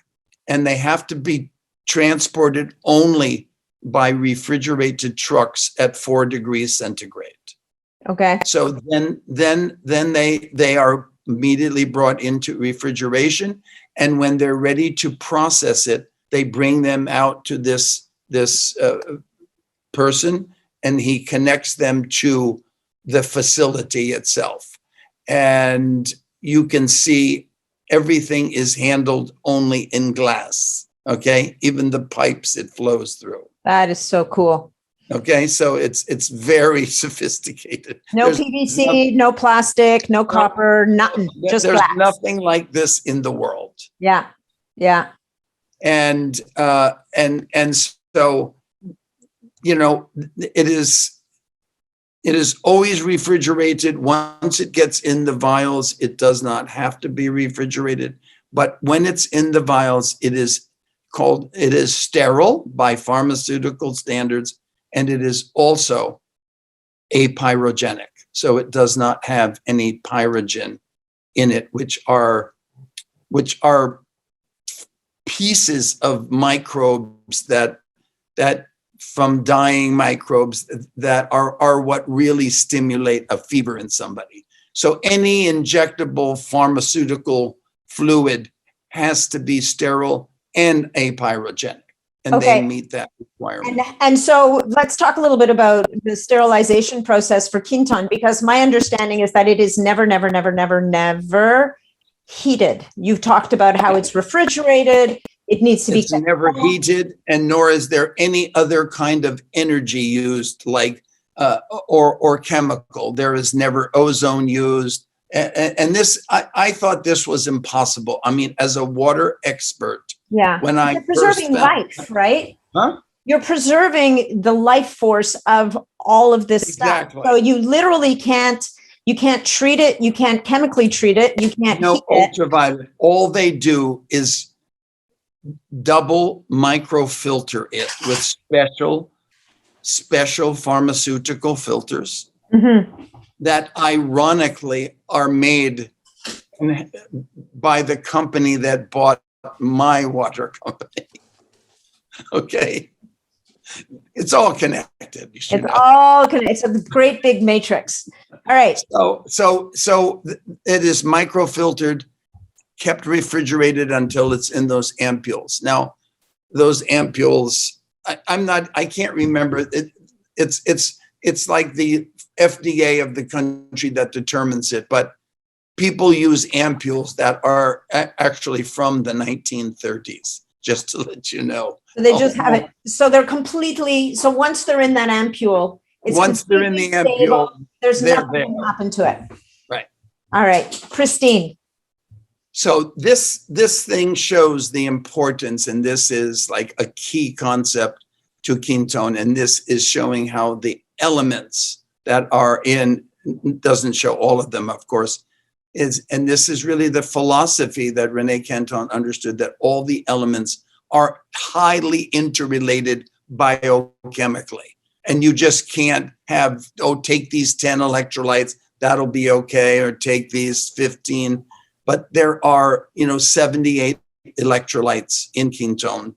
and they have to be transported only by refrigerated trucks at 4 degrees centigrade. Okay. So then they are immediately brought into refrigeration, and when they're ready to process it, they bring them out to this person, and he connects them to the facility itself. And you can see everything is handled only in glass. Okay. Even the pipes it flows through. That is so cool. Okay. So it's very sophisticated. No PVC, no plastic, no copper, nothing. Just there's glass. nothing like this in the world. Yeah. Yeah. And so, it is always refrigerated. Once it gets in the vials, it does not have to be refrigerated. But when it's in the vials, it is sterile by pharmaceutical standards, and it is also apyrogenic. So it does not have any pyrogen in it, which are pieces of microbes that from dying microbes that are what really stimulate a fever in somebody. So any injectable pharmaceutical fluid has to be sterile and apyrogenic, and Okay. they meet that requirement. And so let's talk a little bit about the sterilization process for Quinton, because my understanding is that it is never, never, never, never, never heated. You've talked about how it's refrigerated. It needs to be never heated, and nor is there any other kind of energy used, like or chemical. There is never ozone used, and this I thought this was impossible. I mean, as a water expert, yeah, when you're preserving life, right? Huh? You're preserving the life force of all of this Exactly. stuff. So you literally can't treat it. You can't chemically treat it. You can't heat ultraviolet. All they do is double microfilter it with special pharmaceutical filters that ironically are made by the company that bought my water company. Okay. It's all connected. It's all connected. It's a great big matrix. All right. So it is microfiltered, kept refrigerated until it's in those ampules. Now, those ampules, I can't remember. It's like the FDA of the country that determines it, but people use ampules that are actually from the 1930s, just to let you know. So they just have it. So they're completely, so once they're in that ampule, once they're in the ampule, there's nothing can happen to it. Right. All right, Christine. So this thing shows the importance, and this is like a key concept to Quinton, and this is showing how the elements that are in, doesn't show all of them, of course, and this is really the philosophy that René Quinton understood, that all the elements are highly interrelated biochemically. And you just can't have, take these 10 electrolytes, that'll be okay, or take these 15. But there are, 78 electrolytes in Quinton,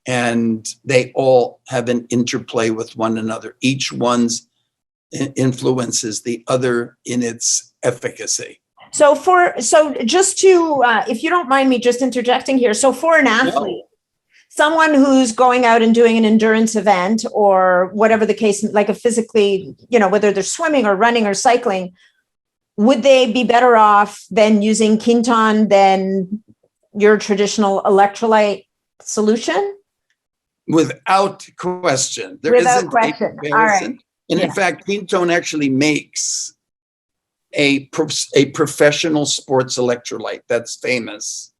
and they all have an interplay with one another. Each one's influences the other in its efficacy. So just to, if you don't mind me just interjecting here. So for an athlete, someone who's going out and doing an endurance event or whatever the case, like a physically, whether they're swimming or running or cycling, would they be better off than using Quinton than your traditional electrolyte solution? Without question. There isn't a comparison. All right. And in fact, Quinton actually makes a professional sports electrolyte that's famous.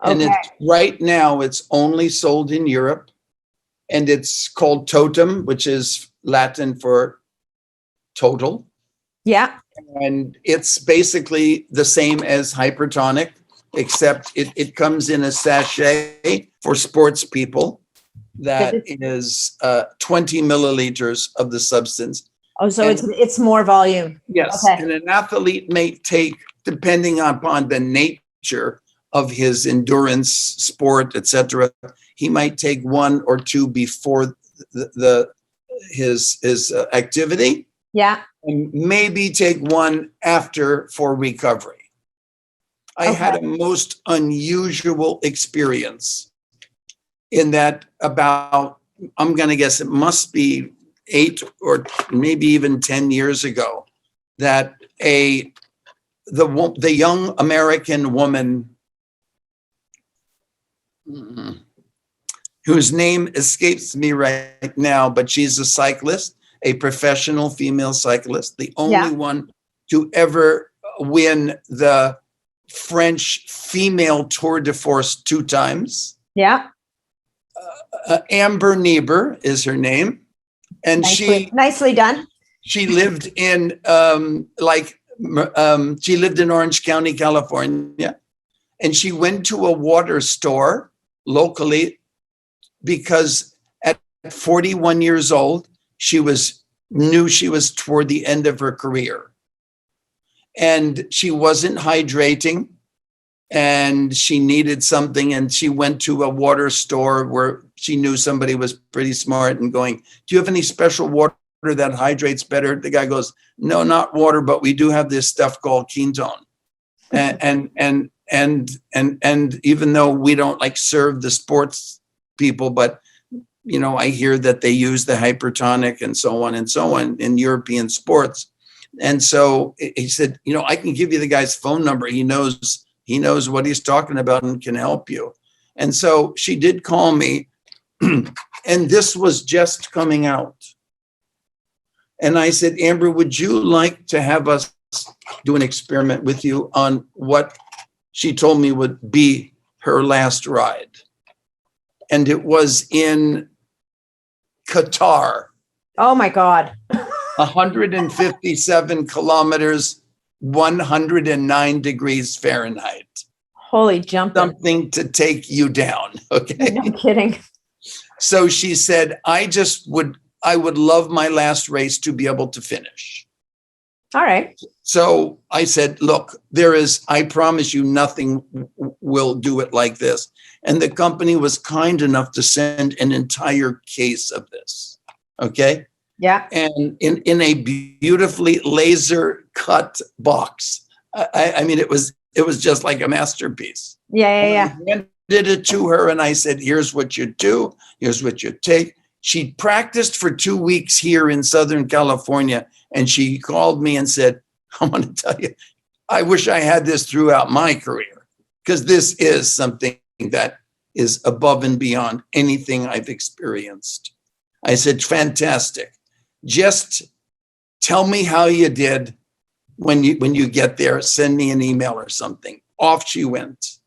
Okay. And right now it's only sold in Europe, and it's called Totem, which is Latin for total. Yeah. And it's basically the same as Hypertonic, except it comes in a sachet for sports people that is 20 milliliters of the substance. Oh, so it's more volume. Yes. Okay. And an athlete may take, depending upon the nature of his endurance, sport, etc., he might take 1 or 2 before his activity. Yeah. And maybe take 1 after for recovery. I had a most unusual experience in that I'm going to guess it must be 8 or maybe even 10 years ago that the young American woman whose name escapes me right now, but she's a cyclist, a professional female cyclist, the only one to ever win the French female Tour de Force 2 times. Yeah. Amber Niebuhr is her name. And nicely done. She lived in she lived in Orange County, California, and she went to a water store locally because at 41 years old, she knew she was toward the end of her career. And she wasn't hydrating and she needed something. And she went to a water store where she knew somebody was pretty smart and going, do you have any special water that hydrates better? The guy goes, no, not water, but we do have this stuff called Quinton. And even though we don't like serve the sports people, but I hear that they use the Hypertonic and so on in European sports. And so he said, I can give you the guy's phone number. He knows what he's talking about and can help you. And so she did call me, and this was just coming out. And I said, Amber, would you like to have us do an experiment with you on what she told me would be her last ride? And it was in Qatar. Oh my God. 157 kilometers, 109 degrees Fahrenheit. Holy jumping. Something to take you down. Okay. No kidding. So she said, I would love my last race to be able to finish. All right. So I said, look, I promise you nothing will do it like this. And the company was kind enough to send an entire case of this. Okay. Yeah. And in a beautifully laser cut box. I mean, it was just like a masterpiece. Yeah. I handed it to her and I said, here's what you do. Here's what you take. She practiced for 2 weeks here in Southern California. And she called me and said, I want to tell you, I wish I had this throughout my career, because this is something that is above and beyond anything I've experienced. I said, fantastic. Just tell me how you did when you get there. Send me an email or something. Off she went.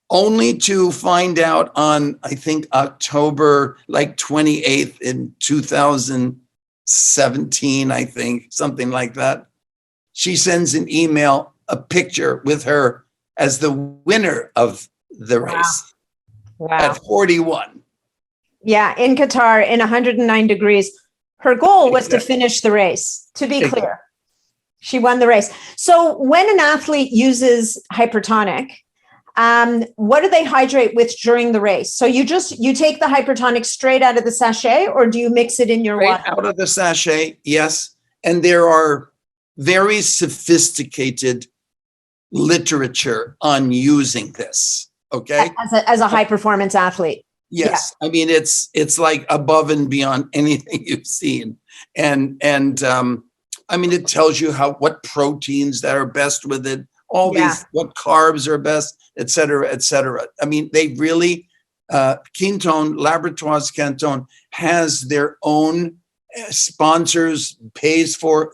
Only to find out on, I think, October 28th in 2017, I think, something like that. She sends an email, a picture with her as the winner of the race. Wow. At 41. Yeah, in Qatar, in 109 degrees. Her goal was to finish the race, to be clear. She won the race. So when an athlete uses Hypertonic, what do they hydrate with during the race? So you take the Hypertonic straight out of the sachet, or do you mix it in your water? Out of the sachet, yes. And there are very sophisticated literature on using this. Okay. As a high performance athlete. Yes. Yeah. I mean, it's like above and beyond anything you've seen. And I mean, it tells you what proteins that are best with it, these, what carbs are best, et cetera, et cetera. I mean, they really, Quinton, Laboratoires Quinton has their own sponsors, pays for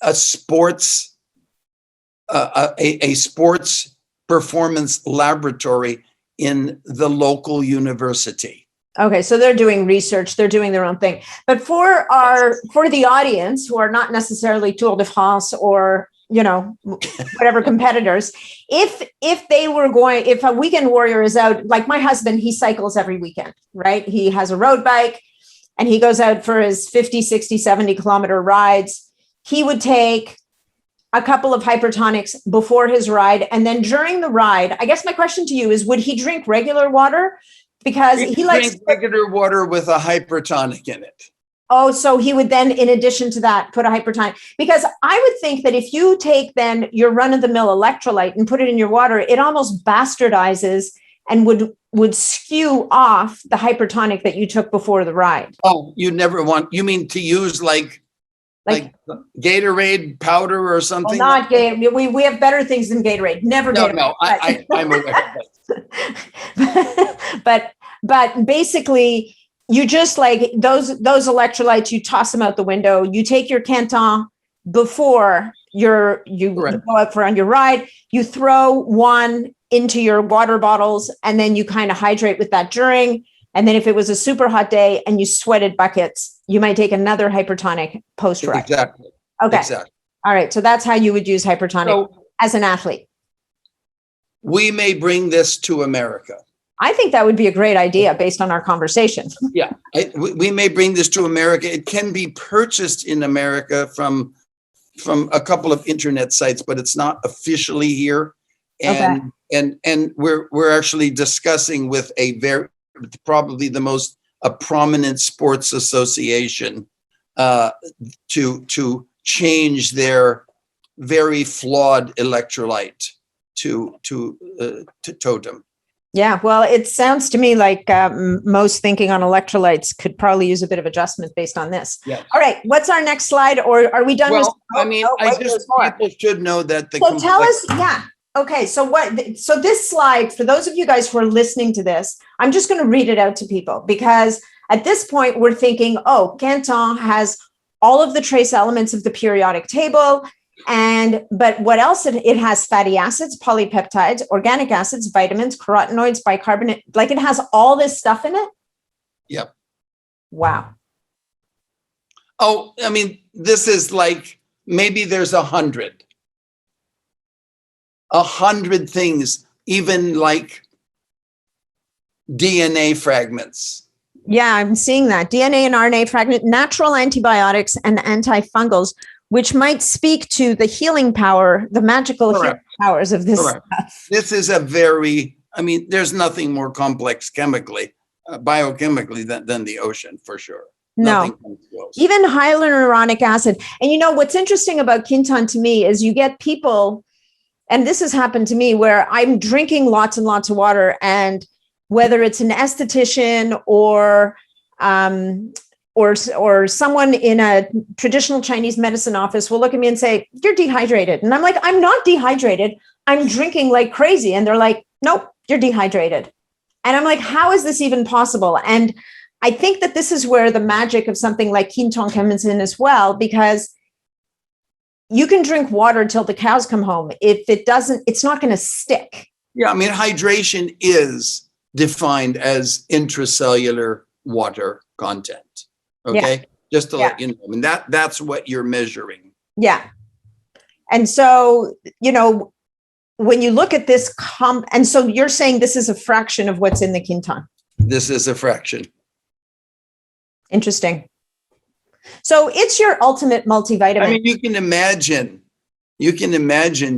a sports performance laboratory in the local university. Okay, so they're doing research, they're doing their own thing. But for the audience who are not necessarily Tour de France or, whatever competitors, if a weekend warrior is out, like my husband, he cycles every weekend, right? He has a road bike and he goes out for his 50, 60, 70 kilometer rides. He would take a couple of Hypertonics before his ride. And then during the ride, I guess my question to you is, would he drink regular water? Because he likes regular water with a Hypertonic in it. Oh, so he would then, in addition to that, put a Hypertonic. Because I would think that if you take then your run-of-the-mill electrolyte and put it in your water, it almost bastardizes and would skew off the hypertonic that you took before the ride. Oh, you mean to use like Gatorade powder or something? Well, not Gatorade. We have better things than Gatorade. Never Gatorade. No, I'm aware of it. But basically, you just like those electrolytes, you toss them out the window. You take your Quinton before you go out on your ride. You throw one into your water bottles, and then you kind of hydrate with that during. And then if it was a super hot day and you sweated buckets, you might take another hypertonic post-ride. Exactly. Okay. Exactly. All right. So that's how you would use hypertonic as an athlete. We may bring this to America. I think that would be a great idea based on our conversation. Yeah. We may bring this to America. It can be purchased in America from a couple of internet sites, but it's not officially here. And we're actually discussing with probably the most prominent sports association to change their very flawed electrolyte to totem. Yeah, well, it sounds to me like most thinking on electrolytes could probably use a bit of adjustment based on this. Yeah. All right, what's our next slide, or are we done? People should know that So tell us, yeah. Okay, so this slide, for those of you guys who are listening to this, I'm just going to read it out to people, because at this point we're thinking, oh, Quinton has all of the trace elements of the periodic table. But what else? It has fatty acids, polypeptides, organic acids, vitamins, carotenoids, bicarbonate. Like, it has all this stuff in it. Yep. Wow. Oh, I mean, this is like, maybe there's 100 things, even like DNA fragments. Yeah, I'm seeing that. DNA and RNA fragment, natural antibiotics and antifungals, which might speak to the healing power, the magical healing powers of this stuff. This is there's nothing more complex chemically, biochemically than the ocean, for sure. No, even hyaluronic acid. And you know, what's interesting about Quinton to me is you get people, and this has happened to me, where I'm drinking lots and lots of water, and whether it's an esthetician or someone in a traditional Chinese medicine office will look at me and say, "You're dehydrated." And I'm like, "I'm not dehydrated. I'm drinking like crazy." And they're like, "Nope, you're dehydrated." And I'm like, "How is this even possible?" And I think that this is where the magic of something like Quinton comes in as well, because you can drink water till the cows come home. If it doesn't, it's not going to stick. Yeah, I mean, hydration is defined as intracellular water content. Okay, yeah. Just to let you know, I mean, that's what you're measuring. Yeah. And so, you know, when you look at this and so you're saying this is a fraction of what's in the Quinton. This is a fraction. Interesting. So it's your ultimate multivitamin. I mean, you can imagine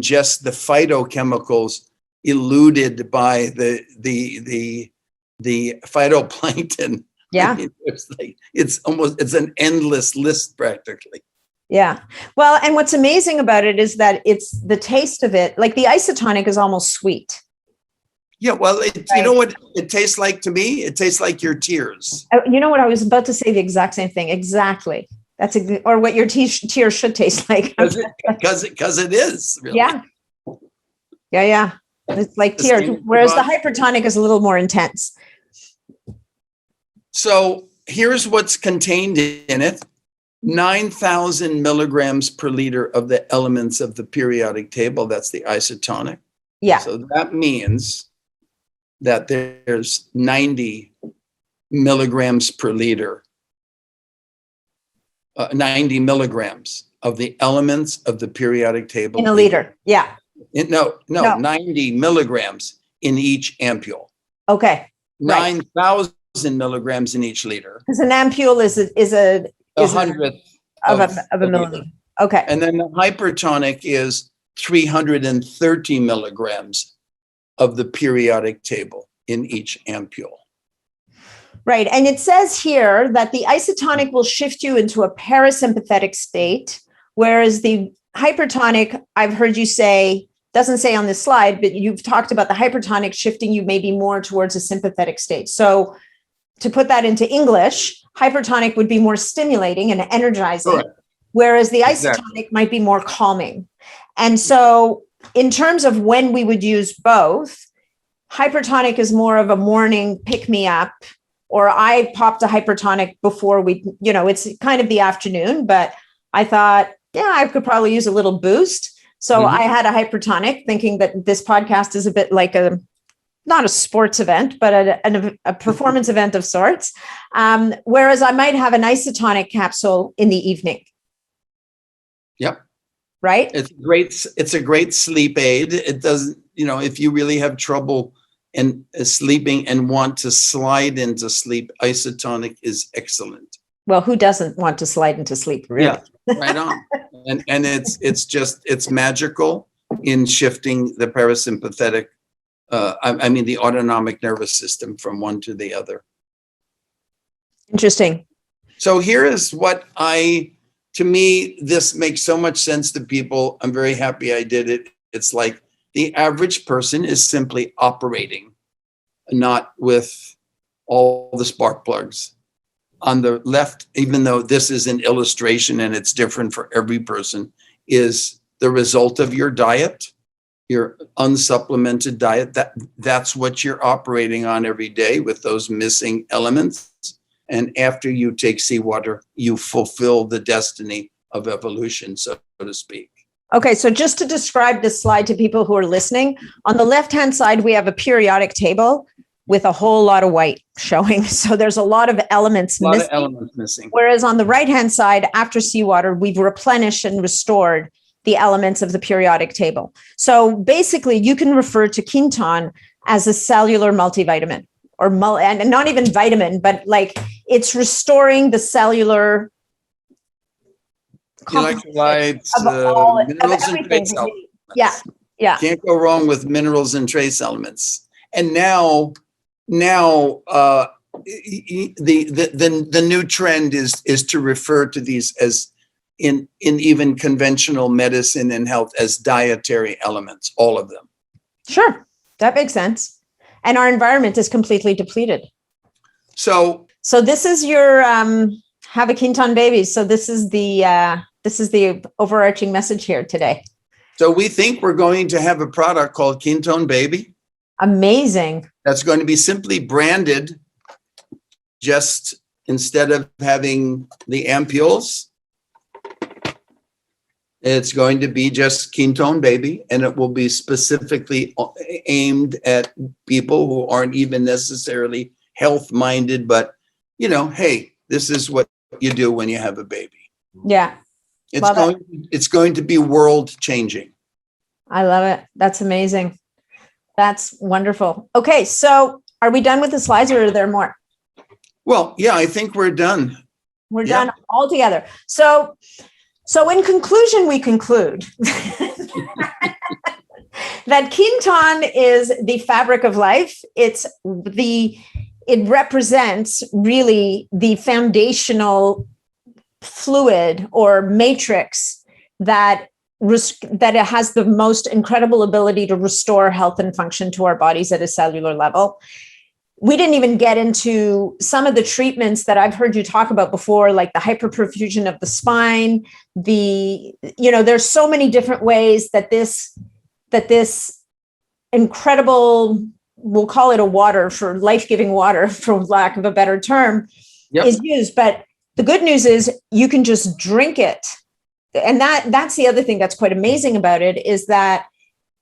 just the phytochemicals eluded by the phytoplankton. Yeah. I mean, it's an endless list practically. Yeah. Well, and what's amazing about it is that it's the taste of it, like the isotonic is almost sweet. Yeah. Well, you know what it tastes like to me? It tastes like your tears. You know what? I was about to say the exact same thing. Exactly. Or what your tears should taste like. Because it is. Really. Yeah. Yeah. It's like tears. Whereas the hypertonic is a little more intense. So here's what's contained in it. 9,000 milligrams per liter of the elements of the periodic table. That's the isotonic. Yeah. So that means that there's 90 milligrams per liter, 90 milligrams of the elements of the periodic table. In a liter. Yeah. No, 90 milligrams in each ampule. Okay. 9,000 milligrams in each liter. Because an ampule is a 100th of a milliliter. Okay. And then the hypertonic is 330 milligrams of the periodic table in each ampule. Right. And it says here that the isotonic will shift you into a parasympathetic state, whereas the hypertonic, I've heard you say, doesn't say on this slide, but you've talked about the hypertonic shifting you maybe more towards a sympathetic state. So to put that into English, hypertonic would be more stimulating and energizing, Correct. whereas the Exactly. isotonic might be more calming. And so in terms of when we would use both, hypertonic is more of a morning pick me up, or I popped a hypertonic before it's kind of the afternoon, but I thought, yeah, I could probably use a little boost. So I had a hypertonic, thinking that this podcast is a bit like not a sports event, but a performance event of sorts. Whereas I might have an isotonic capsule in the evening. Yep. Right. It's a great sleep aid. It doesn't, if you really have trouble in sleeping and want to slide into sleep, isotonic is excellent. Well, who doesn't want to slide into sleep? Really? Yeah, right on. And it's magical in shifting the parasympathetic, the autonomic nervous system from one to the other. Interesting. So here is to me, this makes so much sense to people. I'm very happy I did it. It's like the average person is simply operating, not with all the spark plugs. On the left, even though this is an illustration and it's different for every person, is the result of your diet, your unsupplemented diet. That's what you're operating on every day with those missing elements. And after you take seawater, you fulfill the destiny of evolution, so to speak. Okay, so just to describe this slide to people who are listening, on the left-hand side, we have a periodic table with a whole lot of white showing. So there's a lot of elements missing. Whereas on the right-hand side, after seawater, we've replenished and restored the elements of the periodic table. So basically, you can refer to Quinton as a cellular multivitamin, and not even vitamin, but like it's restoring the cellular electrolytes, minerals and trace elements. Yeah. Can't go wrong with minerals and trace elements. And now the new trend is to refer to these as in even conventional medicine and health as dietary elements, all of them. Sure, that makes sense. And our environment is completely depleted. So this is your have a Quinton baby. So this is the overarching message here today. So we think we're going to have a product called Quinton Baby. Amazing. That's going to be simply branded, just instead of having the ampules, it's going to be just Quinton Baby, and it will be specifically aimed at people who aren't even necessarily health-minded, but, hey, this is what you do when you have a baby. Yeah. It's going to be world-changing. I love it. That's amazing. That's wonderful. Okay, so are we done with the slides, or are there more? Well, yeah, I think we're done. We're done all together. So in conclusion, we conclude that Quinton is the fabric of life. It represents really the foundational fluid or matrix that it has the most incredible ability to restore health and function to our bodies at a cellular level. We didn't even get into some of the treatments that I've heard you talk about before, like the hyperperfusion of the spine. There's so many different ways that this incredible, we'll call it a water, for life-giving water, for lack of a better term, is used. But the good news is you can just drink it. And that's the other thing that's quite amazing about it, is that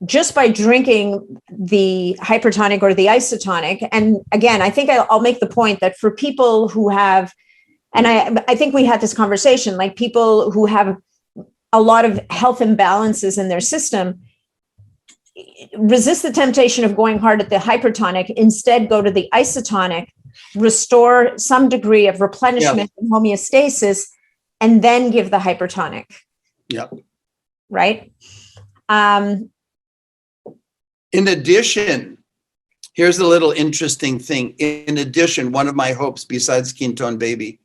just by drinking the hypertonic or the isotonic, and again, I think I'll make the point that for people who have, and I think we had this conversation, like people who have a lot of health imbalances in their system, resist the temptation of going hard at the hypertonic, instead go to the isotonic, restore some degree of replenishment and homeostasis, and then give the hypertonic. Yep. Right? In addition, here's a little interesting thing. In addition, one of my hopes besides Quinton Baby,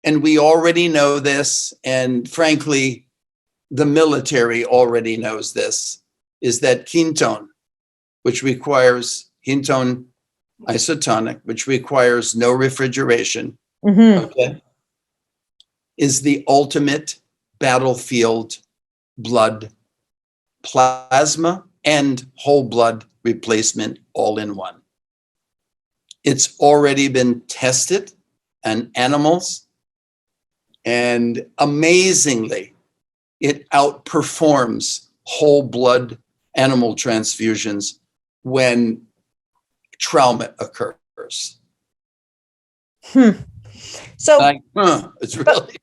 and we already know this, and frankly, the military already knows this, is that Quinton, which requires Quinton Isotonic, which requires no refrigeration, okay, is the ultimate battlefield blood plasma and whole blood replacement all in one. It's already been tested on animals, and amazingly, it outperforms whole blood animal transfusions when trauma occurs. So, like, it's really.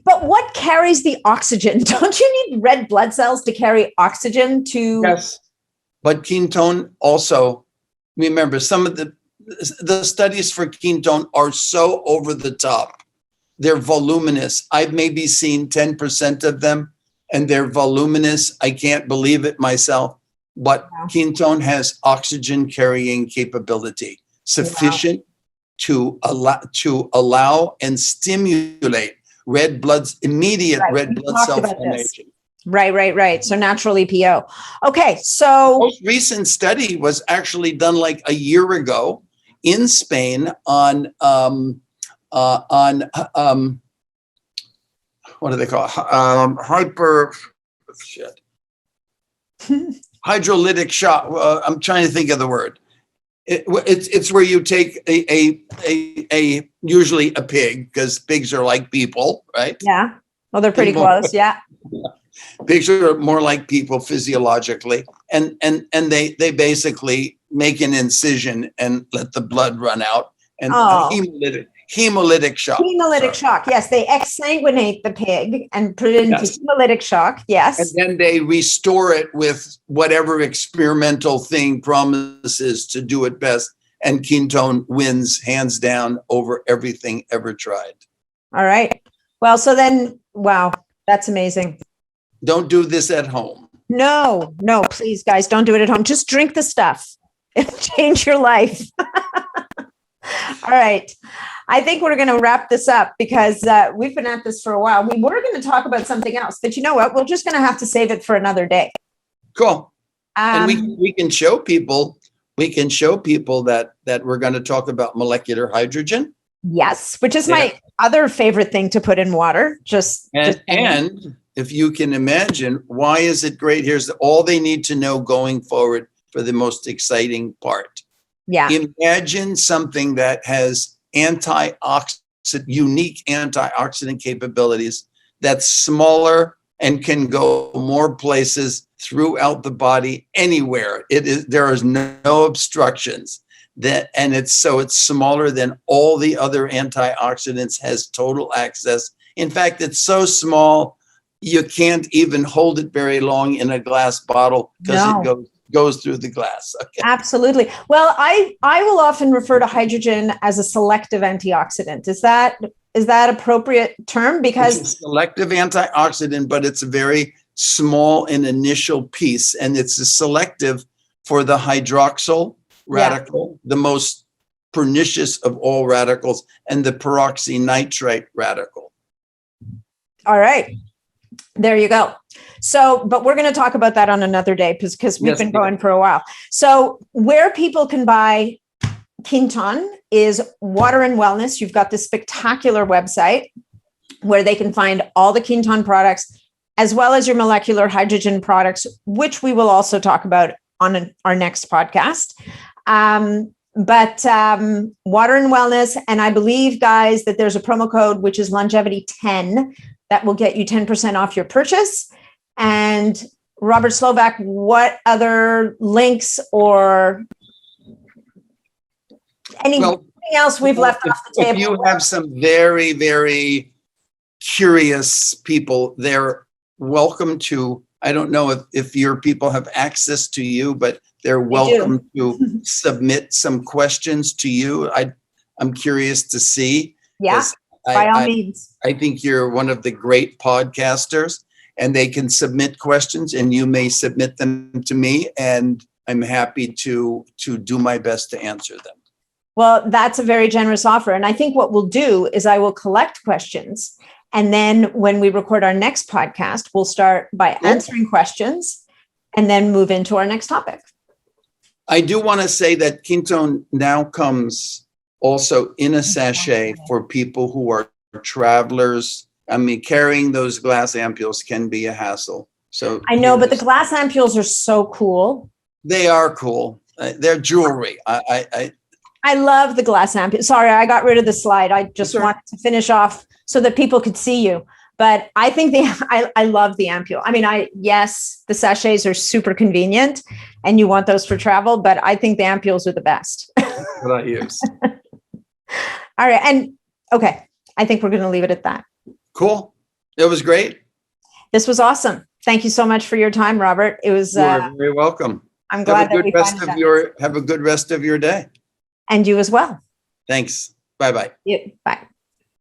but what carries the oxygen? Don't you need red blood cells to carry oxygen to? Yes, but Quinton also, remember, some of the studies for Quinton are so over the top. They're voluminous. I've maybe seen 10% of them, and they're voluminous. I can't believe it myself. But Quinton has oxygen carrying capability sufficient to allow and stimulate immediate red blood cell formation. Right. So natural EPO. Okay, so most recent study was actually done like a year ago in Spain on what do they call it? Hydrolytic shock. I'm trying to think of the word. It's where you take a usually a pig, because pigs are like people, right? Yeah. Well, they're pretty close. Yeah. Pigs are more like people physiologically, and they basically make an incision and let the blood run out, and hemolytic shock. Hemolytic shock. Yes, they exsanguinate the pig and put it into hemolytic shock. Yes. And then they restore it with whatever experimental thing promises to do it best. And Quinton wins hands down over everything ever tried. All right. Well, so then, wow, that's amazing. Don't do this at home. No, please, guys, don't do it at home. Just drink the stuff. It'll change your life. All right. I think we're going to wrap this up because we've been at this for a while. We were going to talk about something else, but you know what? We're just going to have to save it for another day. Cool. And we can show people. We can show people that we're going to talk about molecular hydrogen. Yes, which is my other favorite thing to put in water. And if you can imagine, why is it great? Here's all they need to know going forward for the most exciting part. Yeah. Imagine something that has unique antioxidant capabilities, that's smaller and can go more places throughout the body, anywhere. There is no obstructions. It's smaller than all the other antioxidants, has total access. In fact, it's so small you can't even hold it very long in a glass bottle because it goes through the glass. Okay. Absolutely. Well, I will often refer to hydrogen as a selective antioxidant. Is that appropriate term? Because it's a selective antioxidant, but it's a very small and initial piece, and it's a selective for the hydroxyl radical, the most pernicious of all radicals, and the peroxynitrite radical. All right. There you go. So, but we're going to talk about that on another day because we've been going for a while. So where people can buy Quinton is Water and Wellness. You've got this spectacular website where they can find all the Quinton products, as well as your molecular hydrogen products, which we will also talk about on our next podcast. But Water and Wellness, and I believe, guys, that there's a promo code, which is longevity10, that will get you 10% off your purchase. And Robert Slovak, what other links or anything else we've left off the table? If you have some very, very curious people, they're welcome to, I don't know if your people have access to you, but they're welcome to submit some questions to you. I'm curious to see. Yeah, by all means. I think you're one of the great podcasters, and they can submit questions, and you may submit them to me, and I'm happy to do my best to answer them. Well, that's a very generous offer. And I think what we'll do is I will collect questions. And then when we record our next podcast, we'll start by answering questions. and then move into our next topic. I do want to say that Quinton now comes also in a sachet for people who are travelers. I mean, carrying those glass ampules can be a hassle. So I know, but the glass ampules are so cool. they are cool. They're jewelry. I love the glass ampule. Sorry, I got rid of the slide. I just wanted to finish off so that people could see you. But I think I love the ampule. I mean, yes, the sachets are super convenient and you want those for travel, but I think the ampules are the best. What I use. All right. And okay, I think we're going to leave it at that. Cool. It was great. This was awesome. Thank you so much for your time, Robert. It was. You're very welcome. I'm glad that we have a good rest of your day. And you as well. Thanks. Bye-bye. Yeah, bye.